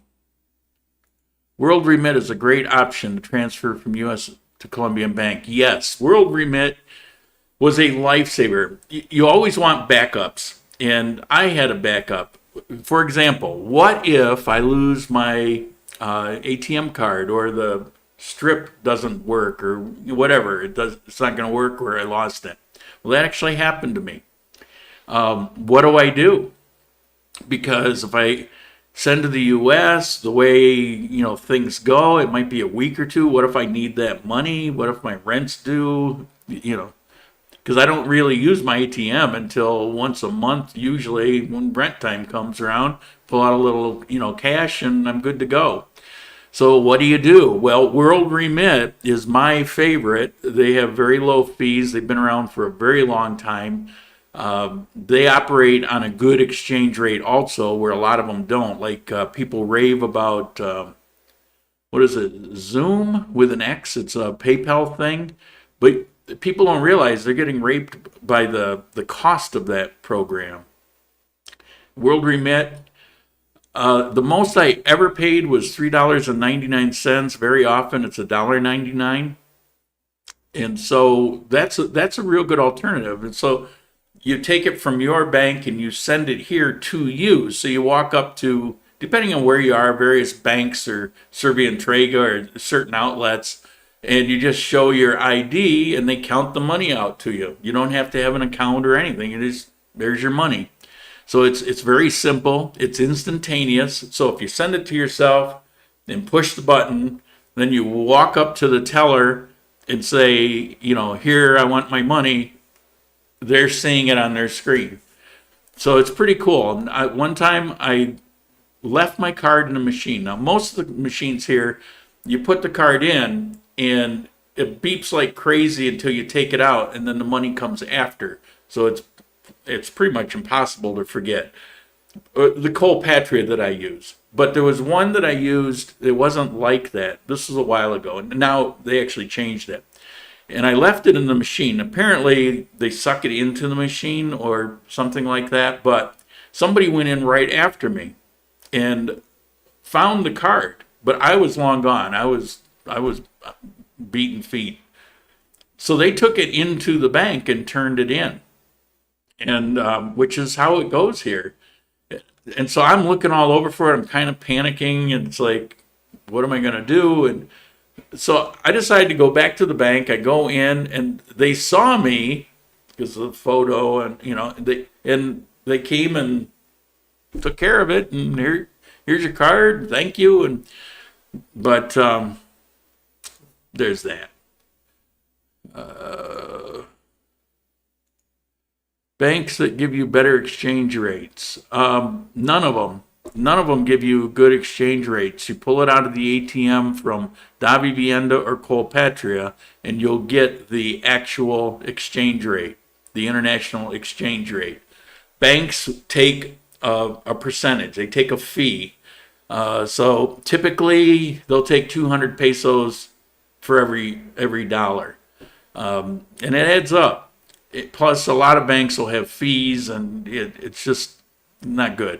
World Remit is a great option to transfer from U.S. to Colombian bank. Yes, World Remit was a lifesaver. You always want backups, and I had a backup. For example, what if I lose my ATM card, or the strip doesn't work, or whatever, it's not going to work, or I lost it? Well, that actually happened to me. What do I do? Because if I send to the U.S., the way things go, it might be a week or two. What if I need that money? What if my rent's due? Because I don't really use my ATM until once a month, usually when rent time comes around. Pull out a little, cash, and I'm good to go. So what do you do? Well, World Remit is my favorite. They have very low fees. They've been around for a very long time. They operate on a good exchange rate also, where a lot of them don't. Like people rave about, what is it, Zoom with an X? It's a PayPal thing. But people don't realize they're getting raped by the cost of that program. World Remit, the most I ever paid was $3.99. Very often it's $1.99. And so that's a real good alternative. And so you take it from your bank and you send it here to you. So you walk up to, depending on where you are, various banks or Serbian Trega or certain outlets, and you just show your ID and they count the money out to you. You don't have to have an account or anything. There's your money. So it's very simple. It's instantaneous. So if you send it to yourself and push the button, then you walk up to the teller and say, here, I want my money. They're seeing it on their screen. So it's pretty cool. One time I left my card in the machine. Now, most of the machines here, you put the card in and it beeps like crazy until you take it out, and then the money comes after. So it's pretty much impossible to forget. The Colpatria that I use. But there was one that I used, it wasn't like that. This was a while ago, and now they actually changed it. And I left it in the machine. Apparently, they suck it into the machine or something like that. But somebody went in right after me and found the card. But I was long gone. I was beaten feet. So they took it into the bank and turned it in, and which is how it goes here. And so I'm looking all over for it. I'm kind of panicking, and it's like, what am I going to do? And so I decided to go back to the bank. I go in, and they saw me because of the photo, and they came and took care of it, and here's your card, thank you, but there's that. Banks that give you better exchange rates. None of them give you good exchange rates. You pull it out of the ATM from Davivienda or Colpatria, and you'll get the actual exchange rate, the international exchange rate. Banks take a percentage. They take a fee. So typically, they'll take 200 pesos for every dollar. And it adds up. Plus, a lot of banks will have fees, and it's just not good.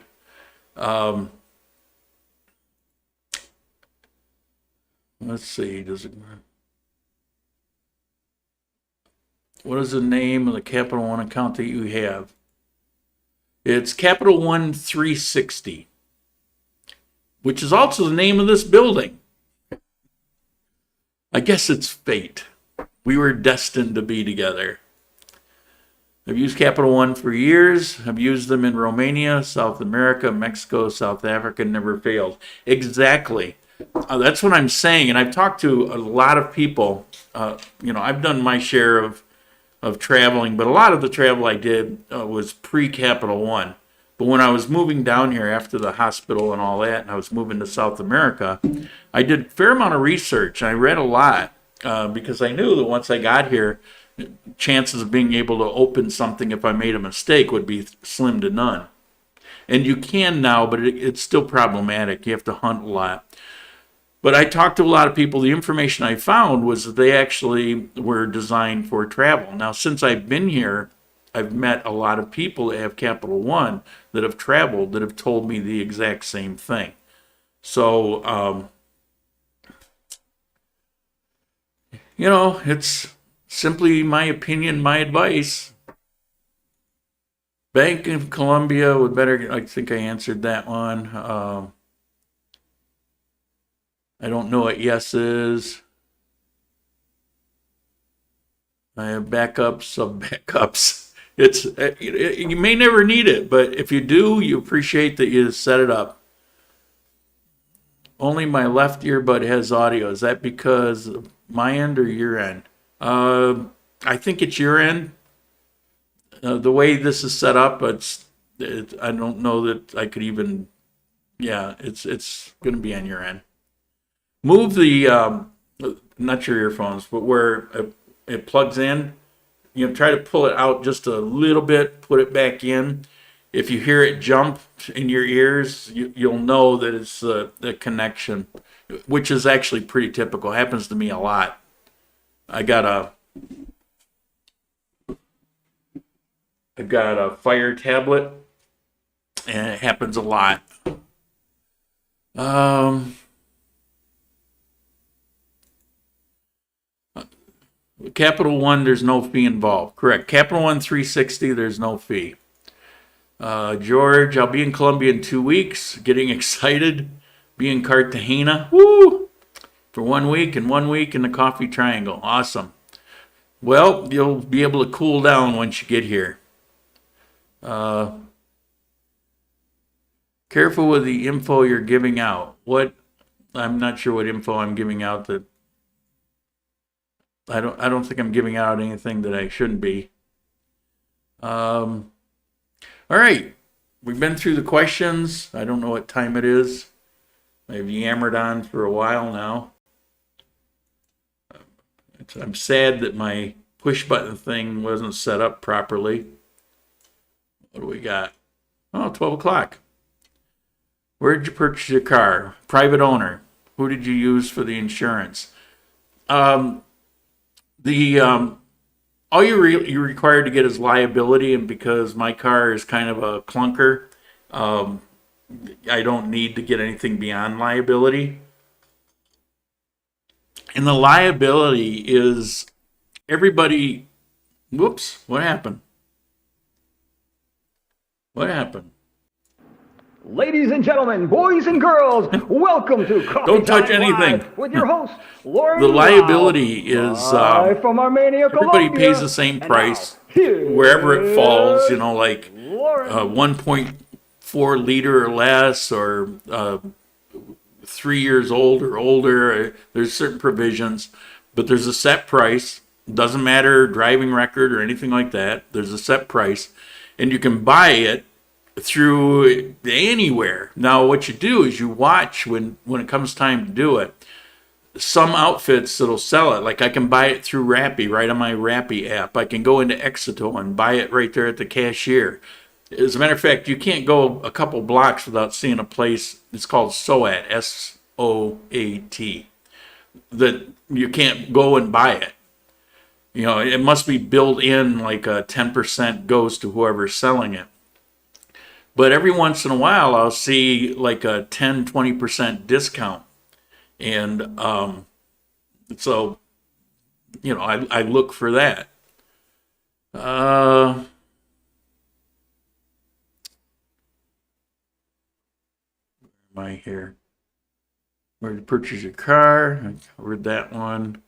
Let's see. What is the name of the Capital One account that you have? It's Capital One 360, which is also the name of this building. I guess it's fate. We were destined to be together. I've used Capital One for years. I've used them in Romania, South America, Mexico, South Africa, never failed. Exactly. That's what I'm saying. And I've talked to a lot of people. I've done my share of traveling, but a lot of the travel I did was pre-Capital One. But when I was moving down here after the hospital and all that, and I was moving to South America, I did a fair amount of research. I read a lot because I knew that once I got here, chances of being able to open something if I made a mistake would be slim to none. And you can now, but it's still problematic. You have to hunt a lot. But I talked to a lot of people. The information I found was that they actually were designed for travel. Now, since I've been here, I've met a lot of people that have Capital One that have traveled that have told me the exact same thing. So, it's simply my opinion, my advice. Bank of Colombia would better, I think I answered that one. I don't know what yes is. I have backups, sub backups. It's you may never need it, but if you do, you appreciate that you set it up. Only my left earbud has audio. Is that because of my end or your end? I think it's your end. The way this is set up, I don't know that I could even. Yeah, it's going to be on your end. Move the not your earphones, but where it plugs in. Try to pull it out just a little bit. Put it back in. If you hear it jump in your ears, you'll know that it's the connection, which is actually pretty typical. Happens to me a lot. I got a Fire tablet, and it happens a lot. Capital One, there's no fee involved. Correct. Capital One 360, there's no fee. George, I'll be in Colombia in 2 weeks. Getting excited. Be in Cartagena. Woo! For 1 week and 1 week in the Coffee Triangle. Awesome. Well, you'll be able to cool down once you get here. Careful with the info you're giving out. I'm not sure what info I'm giving out that I don't think I'm giving out anything that I shouldn't be. All right. We've been through the questions. I don't know what time it is. I've yammered on for a while now. I'm sad that my push button thing wasn't set up properly. What do we got? Oh, 12 o'clock. Where did you purchase your car? Private owner. Who did you use for the insurance? All you're required to get is liability, and because my car is kind of a clunker, I don't need to get anything beyond liability. And the liability is everybody. Whoops! What happened? What happened? Ladies and gentlemen, boys and girls, welcome to Coffee Don't touch Time anything. Live with your host, Lauren. The liability is from Armenia, everybody Colombia. pays the same And price. now, wherever it falls, like Lauren. 1.4 liter or less, or 3 years old or older. There's certain provisions, but there's a set price. Doesn't matter driving record or anything like that. There's a set price, and you can buy it through anywhere. Now, what you do is you watch when it comes time to do it. Some outfits that'll sell it, like I can buy it through Rappi, right on my Rappi app. I can go into Exito and buy it right there at the cashier. As a matter of fact, you can't go a couple blocks without seeing a place. It's called SOAT, SOAT, that you can't go and buy it. It must be built in, like a 10% goes to whoever's selling it. But every once in a while, I'll see like a 10, 20% discount. And so, I look for that. Where am I here? Where to purchase your car? I covered that one.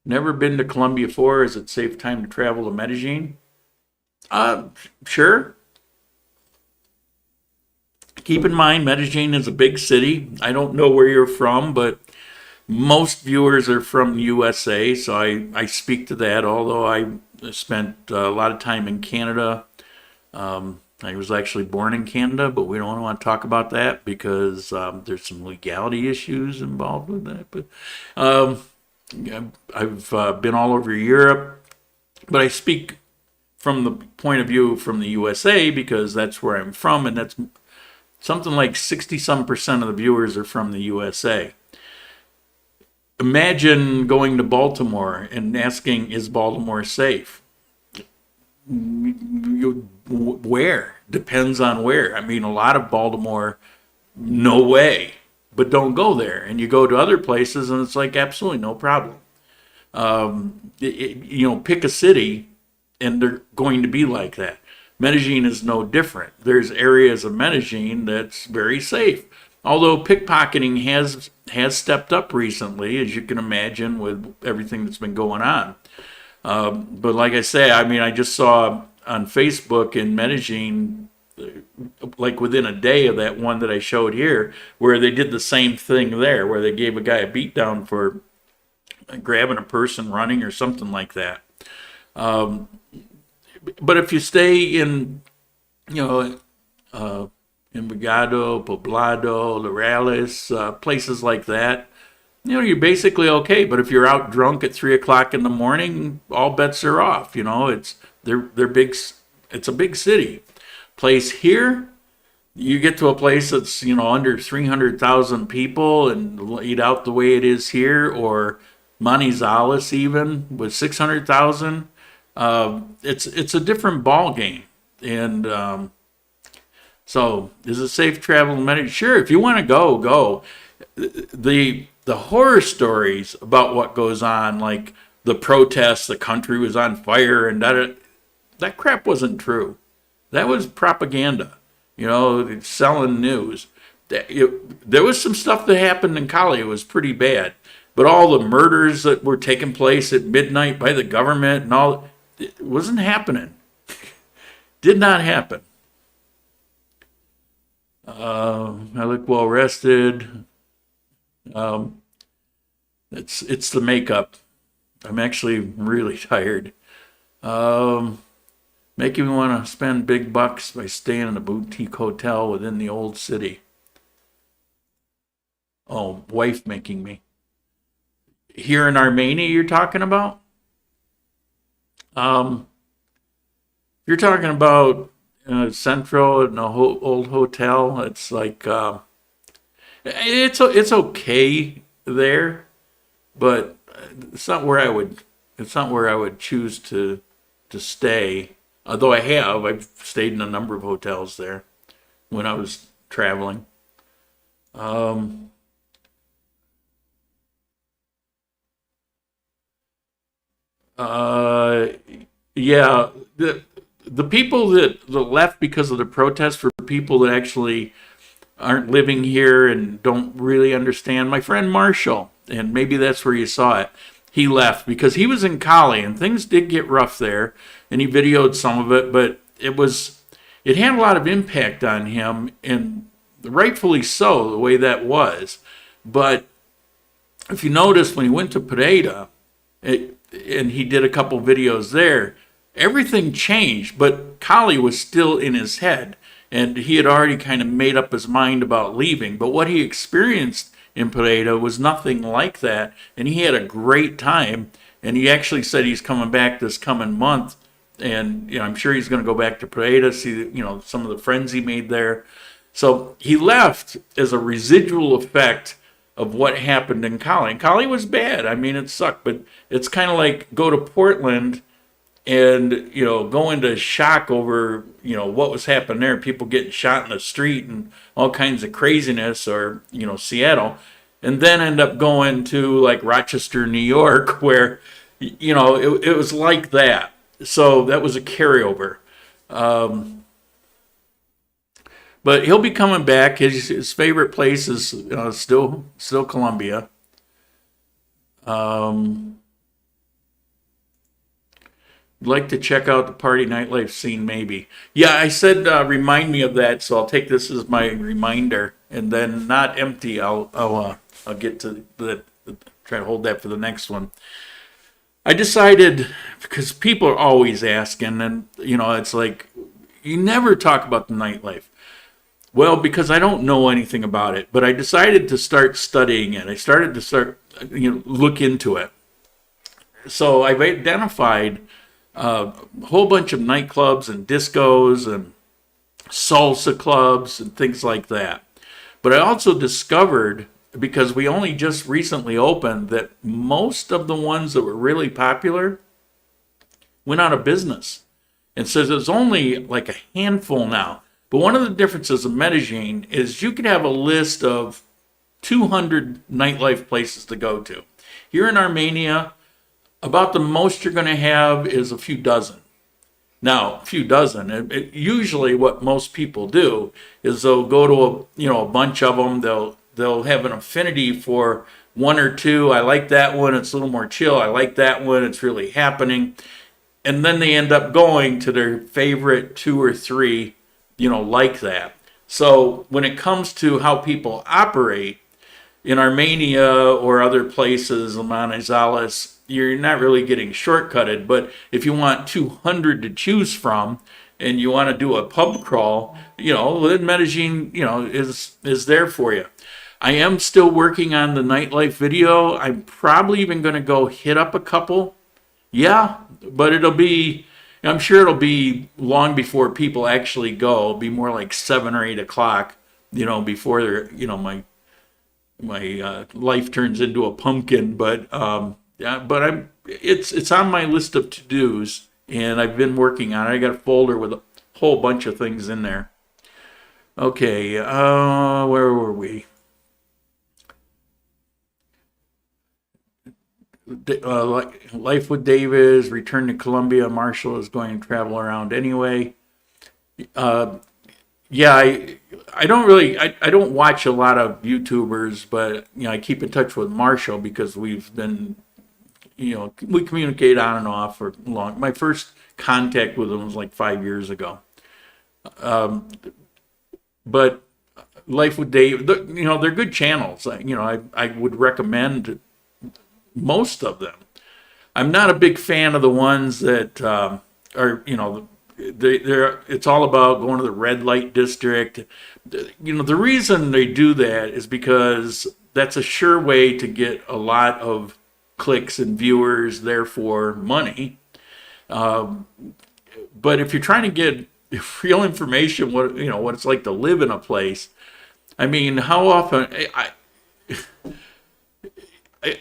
Never been to Colombia before. Is it safe time to travel to Medellin? Sure. Keep in mind, Medellin is a big city. I don't know where you're from, but most viewers are from the USA, so I speak to that, although I spent a lot of time in Canada. I was actually born in Canada, but we don't want to talk about that because there's some legality issues involved with that. But I've been all over Europe, but I speak from the point of view from the USA because that's where I'm from, and that's something like 60-some% of the viewers are from the USA. Imagine going to Baltimore and asking, is Baltimore safe? Where? Depends on where. I mean, a lot of Baltimore, no way, but don't go there. And you go to other places and it's like absolutely no problem. Pick a city and they're going to be like that. Medellin is no different. There's areas of Medellin that's very safe. Although pickpocketing has stepped up recently, as you can imagine, with everything that's been going on. But like I say, I just saw on Facebook in Medellin, like within a day of that one that I showed here, where they did the same thing there, where they gave a guy a beatdown for grabbing a person running or something like that. But if you stay in, Envigado, Poblado, Lorales, places like that, you're basically okay. But if you're out drunk at 3 o'clock in the morning, all bets are off. They're big. It's a big city. Place here, you get to a place that's under 300,000 people and laid out the way it is here, or Manizales even with 600,000. It's a different ball game. And so is it safe travel to Medellin? Sure, if you want to go. The horror stories about what goes on, like the protests, the country was on fire, and that crap wasn't true. That was propaganda, selling news. There was some stuff that happened in Cali. It was pretty bad. But all the murders that were taking place at midnight by the government and all, it wasn't happening. Did not happen. I look well rested. It's the makeup. I'm actually really tired. Making me want to spend big bucks by staying in a boutique hotel within the old city. Oh, wife making me. Here in Armenia, you're talking about? You're talking about Centro in an old hotel. It's like it's okay there, but it's not where I would choose to stay. Although I've stayed in a number of hotels there when I was traveling. Yeah, the people that left because of the protests were people that actually aren't living here and don't really understand. My friend Marshall, and maybe that's where you saw it. he left because he was in Cali and things did get rough there, and he videoed some of it, but it had a lot of impact on him, and rightfully so, the way that was. But if you notice, when he went to Pereira, and he did a couple videos there, everything changed, but Cali was still in his head, and he had already kind of made up his mind about leaving. But what he experienced in Pereira was nothing like that, and he had a great time, and he actually said he's coming back this coming month, and I'm sure he's going to go back to Pereira, see some of the friends he made there. So he left as a residual effect of what happened in Cali. And Cali was bad. I mean, it sucked, but it's kind of like go to Portland and, go into shock over, what was happening there. People getting shot in the street and all kinds of craziness, or, Seattle, and then end up going to like Rochester, New York, where, it was like that. So that was a carryover. But he'll be coming back. His favorite place is still Colombia. Like to check out the party nightlife scene, maybe. Yeah, I said remind me of that, so I'll take this as my reminder, and then not empty. I'll get to try to hold that for the next one. I decided, because people are always asking, and it's like you never talk about the nightlife. Well, because I don't know anything about it, but I decided to start studying it. I started to look into it. So I've identified a whole bunch of nightclubs and discos and salsa clubs and things like that. But I also discovered, because we only just recently opened, that most of the ones that were really popular went out of business. And so there's only like a handful now. But one of the differences of Medellin is you could have a list of 200 nightlife places to go to. Here in Armenia, about the most you're going to have is a few dozen. Now, a few dozen. Usually what most people do is they'll go to a bunch of them. They'll have an affinity for one or two. I like that one. It's a little more chill. I like that one. It's really happening. And then they end up going to their favorite two or three like that. So when it comes to how people operate in Armenia or other places, Manizales, you're not really getting shortcutted. But if you want 200 to choose from and you want to do a pub crawl, then Medellin, is there for you. I am still working on the nightlife video. I'm probably even going to go hit up a couple. Yeah, but I'm sure it'll be long before people actually go. It'll be more like 7 or 8 o'clock, before they're, my life turns into a pumpkin. But it's on my list of to-dos, and I've been working on it. I got a folder with a whole bunch of things in there. Okay, where were we? Life with Davis, return to Colombia. Marshall is going to travel around anyway. I don't watch a lot of YouTubers, but I keep in touch with Marshall because we've been, we communicate on and off for long. My first contact with him was like 5 years ago. But Life with Dave, they're good channels. I would recommend most of them. I'm not a big fan of the ones that are, it's all about going to the red light district. The reason they do that is because that's a sure way to get a lot of clicks and viewers, therefore money. But if you're trying to get real information, what it's like to live in a place, I mean, how often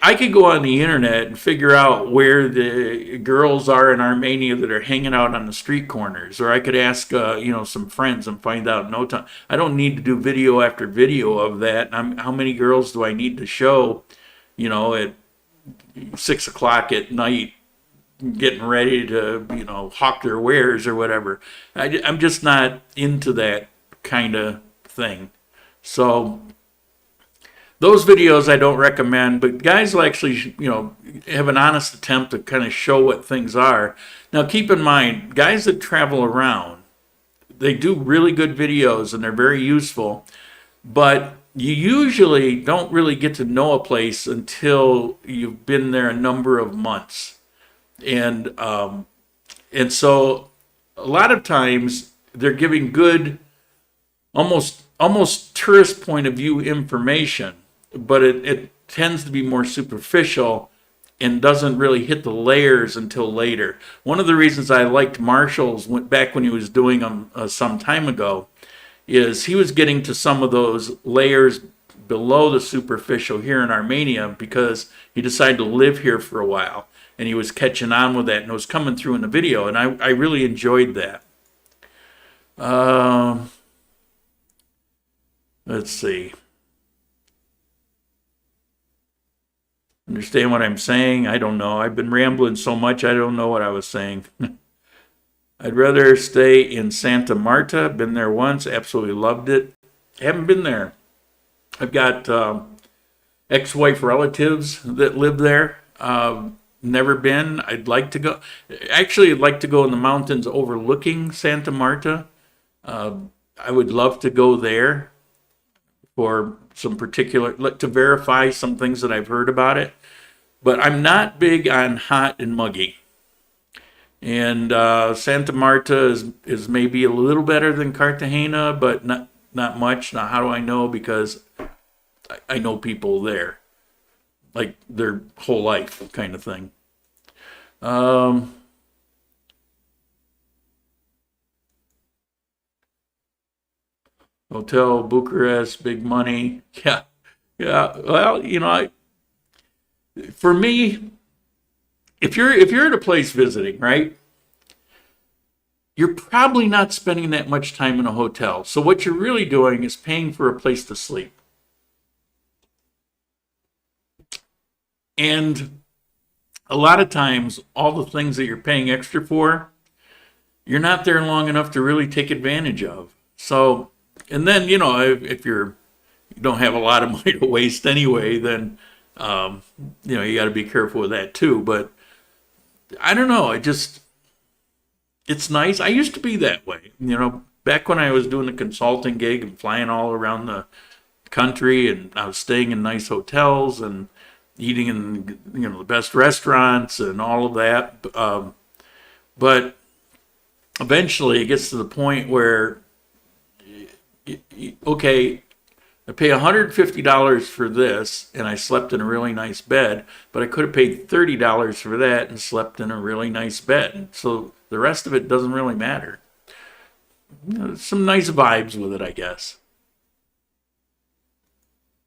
I could go on the internet and figure out where the girls are in Armenia that are hanging out on the street corners, or I could ask, some friends and find out in no time. I don't need to do video after video of that. How many girls do I need to show, at 6 o'clock at night, getting ready to, hawk their wares or whatever. I'm just not into that kind of thing. So those videos I don't recommend, but guys will actually, have an honest attempt to kind of show what things are. Now, keep in mind, guys that travel around, they do really good videos and they're very useful, but you usually don't really get to know a place until you've been there a number of months. And so a lot of times they're giving good, almost tourist point of view information, but it tends to be more superficial and doesn't really hit the layers until later. One of the reasons I liked Marshall's back when he was doing them some time ago is he was getting to some of those layers below the superficial here in Armenia because he decided to live here for a while and he was catching on with that and it was coming through in the video, and I really enjoyed that. Let's see. Understand what I'm saying? I don't know. I've been rambling so much, I don't know what I was saying. I'd rather stay in Santa Marta. Been there once, absolutely loved it. Haven't been there. I've got ex-wife relatives that live there. Never been. I'd like to go. Actually, I'd like to go in the mountains overlooking Santa Marta. I would love to go there for some particular, to verify some things that I've heard about it. But I'm not big on hot and muggy. And Santa Marta is maybe a little better than Cartagena, but not much. Now, how do I know? Because I know people there, like their whole life kind of thing. Hotel Bucharest, big money. Yeah. Well, for me, if you're at a place visiting, right, you're probably not spending that much time in a hotel. So what you're really doing is paying for a place to sleep. And a lot of times, all the things that you're paying extra for, you're not there long enough to really take advantage of. So, and then, if you don't have a lot of money to waste anyway, then, you got to be careful with that too. But I don't know. It's nice. I used to be that way. Back when I was doing the consulting gig and flying all around the country, and I was staying in nice hotels and eating in the best restaurants and all of that. But eventually it gets to the point where, okay, I pay $150 for this and I slept in a really nice bed, but I could have paid $30 for that and slept in a really nice bed. So the rest of it doesn't really matter. Some nice vibes with it, I guess.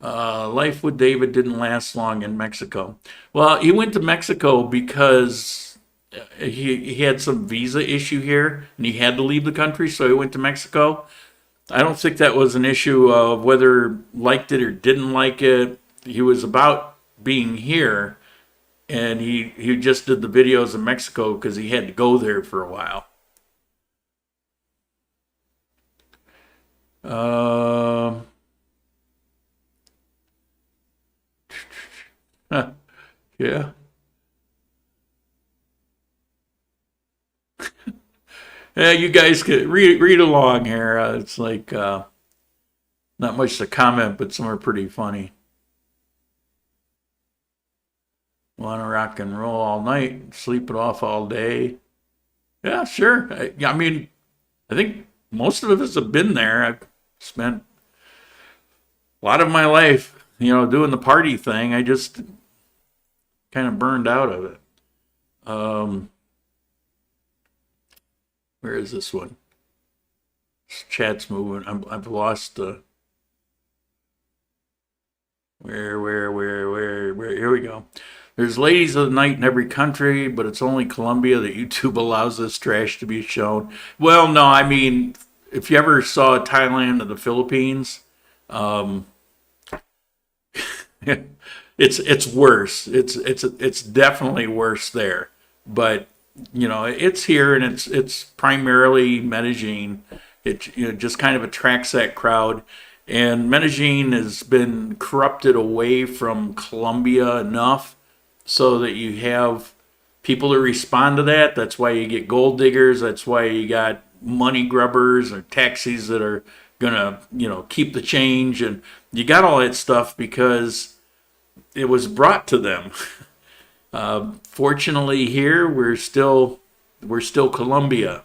Life with David didn't last long in Mexico. Well, he went to Mexico because he had some visa issue here and he had to leave the country, so he went to Mexico. I don't think that was an issue of whether liked it or didn't like it. He was about being here, and he just did the videos in Mexico because he had to go there for a while. Yeah. Yeah, you guys could read along here. It's like not much to comment, but some are pretty funny. Want to rock and roll all night, sleep it off all day. Yeah, sure. I mean, I think most of us have been there. I've spent a lot of my life, doing the party thing. I just kind of burned out of it. Where is this one? This chat's moving. I've lost where? Here we go. There's ladies of the night in every country, but it's only Colombia that YouTube allows this trash to be shown. Well, no, I mean, if you ever saw Thailand or the Philippines, it's worse. It's definitely worse there. But it's here, and it's primarily Medellin. It just kind of attracts that crowd, And Medellin has been corrupted away from Colombia enough so that you have people that respond to that. That's why you get gold diggers. That's why you got money grubbers or taxis that are gonna, keep the change. And you got all that stuff because it was brought to them. Fortunately, here we're still Colombia.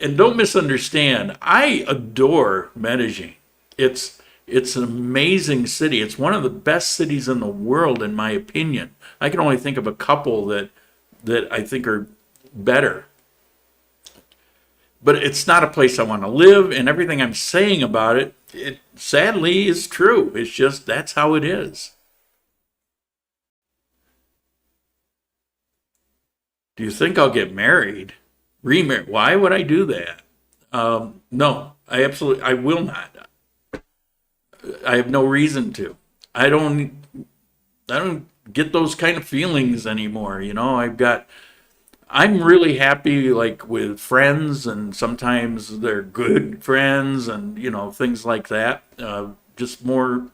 And don't misunderstand, I adore Medellin. It's an amazing city. It's one of the best cities in the world, in my opinion. I can only think of a couple that I think are better. But it's not a place I want to live, and everything I'm saying about it, it sadly is true. It's just that's how it is. Do you think I'll get married? Remarried? Why would I do that? No, I will not. I have no reason to. I don't get those kind of feelings anymore. I'm really happy, like, with friends, and sometimes they're good friends, and things like that. Just more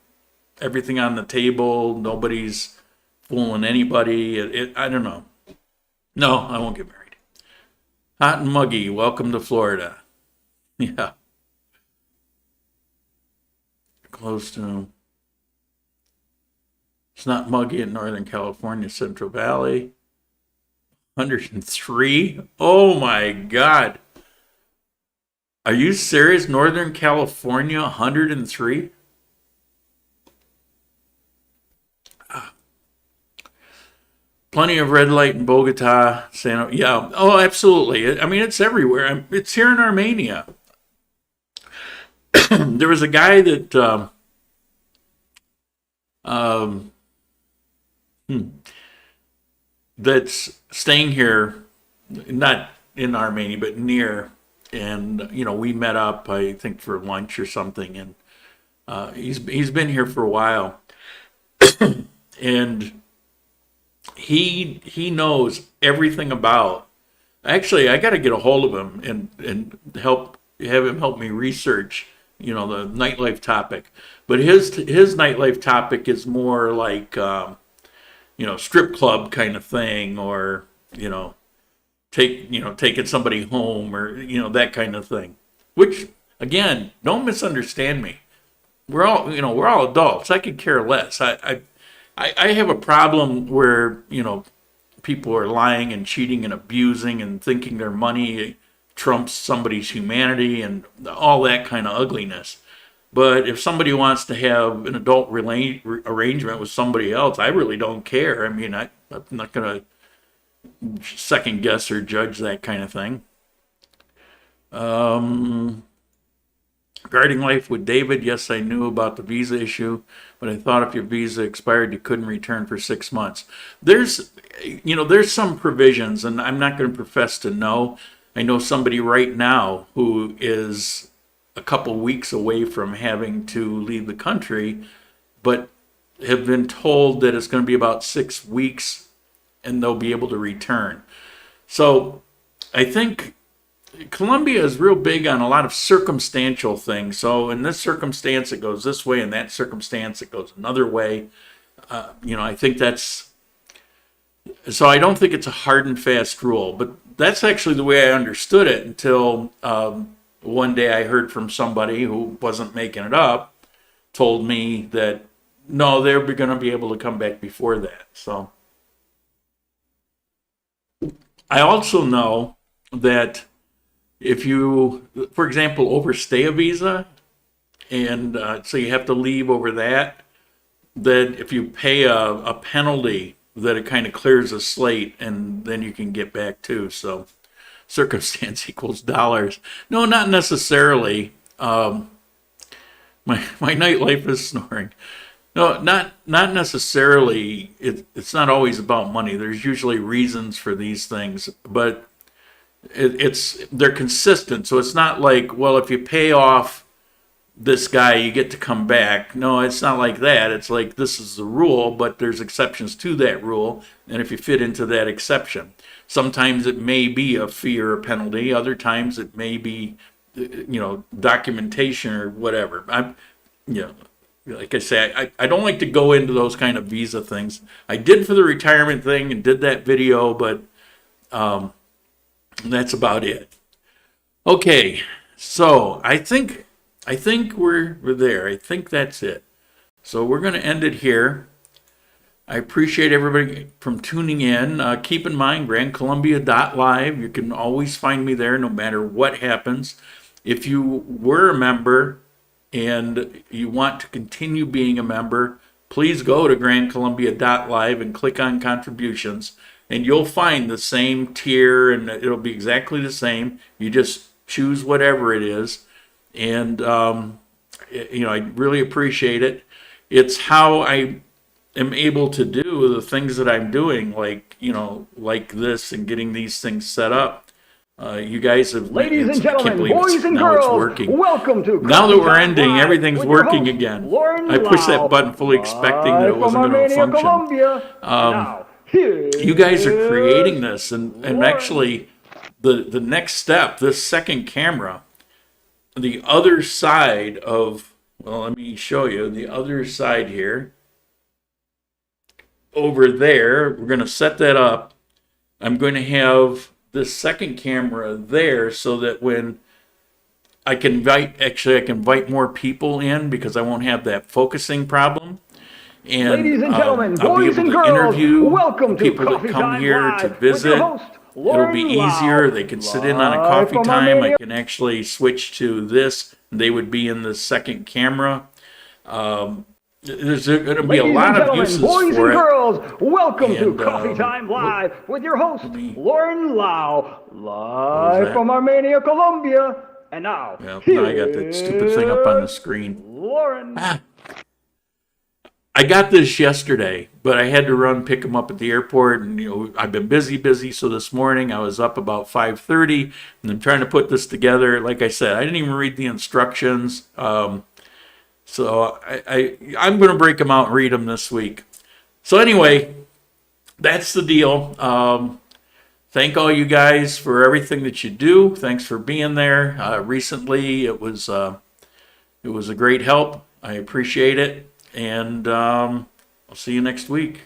everything on the table. Nobody's fooling anybody. I don't know. No, I won't get married. Hot and muggy. Welcome to Florida. Yeah. Close to. It's not muggy in Northern California, Central Valley. 103? Oh my God. Are you serious? Northern California, 103? Plenty of red light in Bogota, yeah. Oh, absolutely. I mean, it's everywhere. It's here in Armenia. There was a guy that that's staying here, not in Armenia, but near. And we met up, I think, for lunch or something. And he's been here for a while, and he knows everything about. Actually, I got to get a hold of him and have him help me research, the nightlife topic. But his nightlife topic is more like, strip club kind of thing, or taking somebody home, or that kind of thing. Which, again, don't misunderstand me. We're all adults. I could care less. I have a problem where, people are lying and cheating and abusing and thinking their money trumps somebody's humanity and all that kind of ugliness. But if somebody wants to have an adult arrangement with somebody else, I really don't care. I mean, I'm not going to second guess or judge that kind of thing. Regarding life with David, yes, I knew about the visa issue, but I thought if your visa expired, you couldn't return for 6 months. There's some provisions, and I'm not going to profess to know. I know somebody right now who is a couple weeks away from having to leave the country, but have been told that it's going to be about 6 weeks and they'll be able to return. So I think Colombia is real big on a lot of circumstantial things. So in this circumstance, it goes this way. In that circumstance, it goes another way. I think that's... So I don't think it's a hard and fast rule. But that's actually the way I understood it until one day I heard from somebody who wasn't making it up, told me that, no, they're going to be able to come back before that. So I also know that if you, for example, overstay a visa, and so you have to leave over that if you pay a penalty, that it kind of clears the slate, and then you can get back too. So circumstance equals dollars. No, not necessarily. My nightlife is snoring. No, not necessarily. It's not always about money. There's usually reasons for these things, but they're consistent. So it's not like, well, if you pay off this guy, you get to come back. No, it's not like that. It's like, this is the rule, but there's exceptions to that rule. And if you fit into that exception, sometimes it may be a fee or a penalty. Other times it may be documentation or whatever. Like I say, I don't like to go into those kind of visa things. I did for the retirement thing and did that video, but that's about it. Okay, so I think we're there. I think that's it. So we're going to end it here. I appreciate everybody from tuning in. Keep in mind, GrandColumbia.live. You can always find me there no matter what happens. If you were a member and you want to continue being a member, please go to GrandColumbia.live and click on contributions, and you'll find the same tier, and it'll be exactly the same. You just choose whatever it is, and I really appreciate it. It's how I am able to do the things that I'm doing, like this and getting these things set up. You guys have, Ladies and I can't gentlemen, believe boys and now it's girls, working. welcome to Now that Coffee we're Time ending, Live everything's with your working host, again. Lauren I pushed Lau, that button fully expecting that it live wasn't from going to Armenia, function. Colombia. Now, You guys are creating this, and Lauren. actually, the next step, this second camera, the other side of, well, let me show you the other side here. Over there, we're going to set that up. I'm going to have this second camera there so that when I can invite more people in because I won't have that focusing problem. And Ladies and gentlemen, I'll be boys able and to girls, interview welcome to people that Coffee come Time here Live to with your visit. host, It'll Lauren be Lau, easier. They can sit in on a live coffee from time. Armenia. I can actually switch to this. They would be in the second camera. There's going to be a Ladies lot and of gentlemen, uses boys for and it. girls, welcome to And, Coffee Time Live with your host, me- Lauren Lau, live that? from Armenia, Colombia. And now, Well, now I got that stupid thing up on the screen. Lauren. I got this yesterday, but I had to pick them up at the airport, and I've been busy. So this morning I was up about 5:30, and I'm trying to put this together. Like I said, I didn't even read the instructions, so I'm going to break them out and read them this week. So anyway, that's the deal. Thank all you guys for everything that you do. Thanks for being there. Recently, it was a great help. I appreciate it. And I'll see you next week.